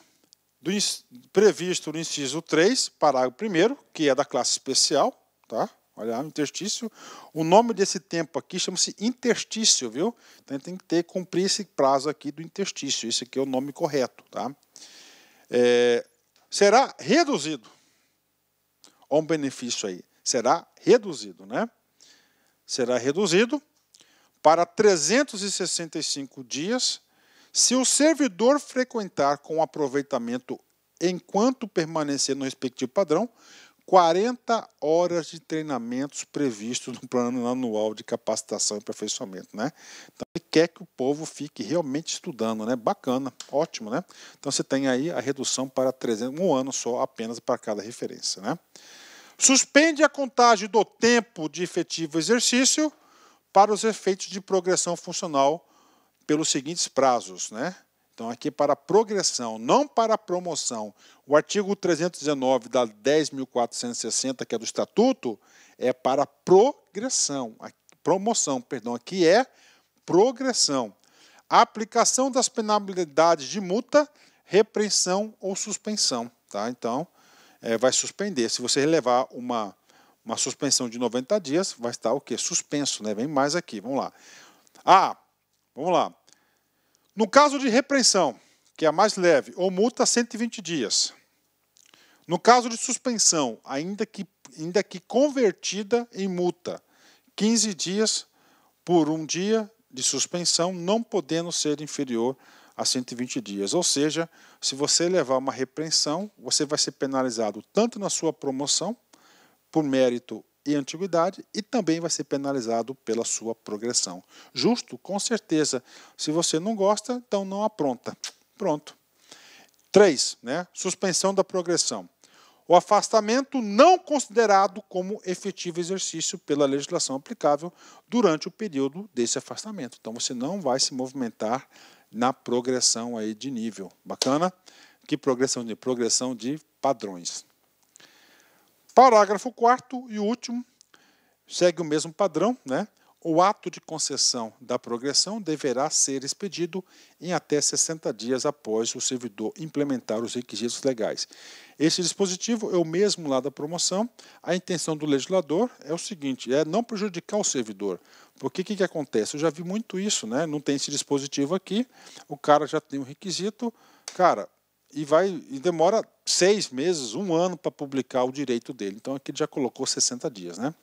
previsto no inciso 3, parágrafo 1º, que é da classe especial, tá? Olha lá, o interstício. O nome desse tempo aqui chama-se interstício, viu? Então tem que cumprir esse prazo aqui do interstício. Esse aqui é o nome correto, tá? Será reduzido. Olha um benefício aí. Será reduzido, né? Será reduzido para 365 dias se o servidor frequentar com aproveitamento enquanto permanecer no respectivo padrão 40 horas de treinamentos previstos no plano anual de capacitação e aperfeiçoamento, né? Então ele quer que o povo fique realmente estudando, né? Bacana, ótimo, né? Então você tem aí a redução para 1 ano só apenas para cada referência, né? Suspende a contagem do tempo de efetivo exercício para os efeitos de progressão funcional pelos seguintes prazos, né? Então, aqui para progressão, não para promoção. O artigo 319 da 10.460, que é do Estatuto, é para progressão. Promoção, perdão, aqui é progressão. A aplicação das penalidades de multa, repreensão ou suspensão, tá? Então, vai suspender. Se você levar uma suspensão de 90 dias, vai estar o quê? Suspenso, né? Vem mais aqui, vamos lá. Vamos lá. No caso de repreensão, que é a mais leve, ou multa 120 dias. No caso de suspensão, ainda que convertida em multa, 15 dias por 1 dia de suspensão, não podendo ser inferior a 120 dias. Ou seja, se você levar uma repreensão, você vai ser penalizado tanto na sua promoção, por mérito e antiguidade, e também vai ser penalizado pela sua progressão. Justo? Com certeza. Se você não gosta, então não apronta. Pronto. 3, né? Suspensão da progressão. O afastamento não considerado como efetivo exercício pela legislação aplicável durante o período desse afastamento. Então você não vai se movimentar na progressão aí de nível. Bacana? Que progressão de? Progressão de padrões. Parágrafo 4º e último, segue o mesmo padrão, né? O ato de concessão da progressão deverá ser expedido em até 60 dias após o servidor implementar os requisitos legais. Esse dispositivo é o mesmo lá da promoção. A intenção do legislador é o seguinte, é não prejudicar o servidor. Porque o que acontece? Eu já vi muito isso, né? Não tem esse dispositivo aqui, o cara já tem um requisito, cara, e demora 6 meses, 1 ano para publicar o direito dele. Então aqui ele já colocou 60 dias, né?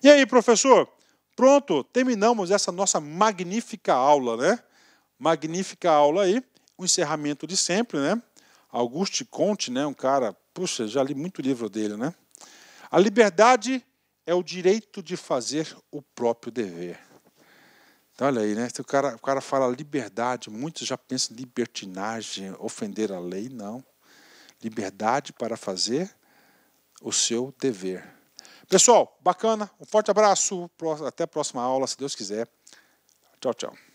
E aí, professor? Pronto, terminamos essa nossa magnífica aula, né? Magnífica aula aí, o encerramento de sempre, né? Auguste Comte, né? Um cara, puxa, já li muito livro dele, né? A liberdade é o direito de fazer o próprio dever. Então, olha aí, né? O cara fala liberdade, muitos já pensam em libertinagem, ofender a lei, não. Liberdade para fazer o seu dever. Pessoal, bacana, um forte abraço, até a próxima aula, se Deus quiser. Tchau, tchau.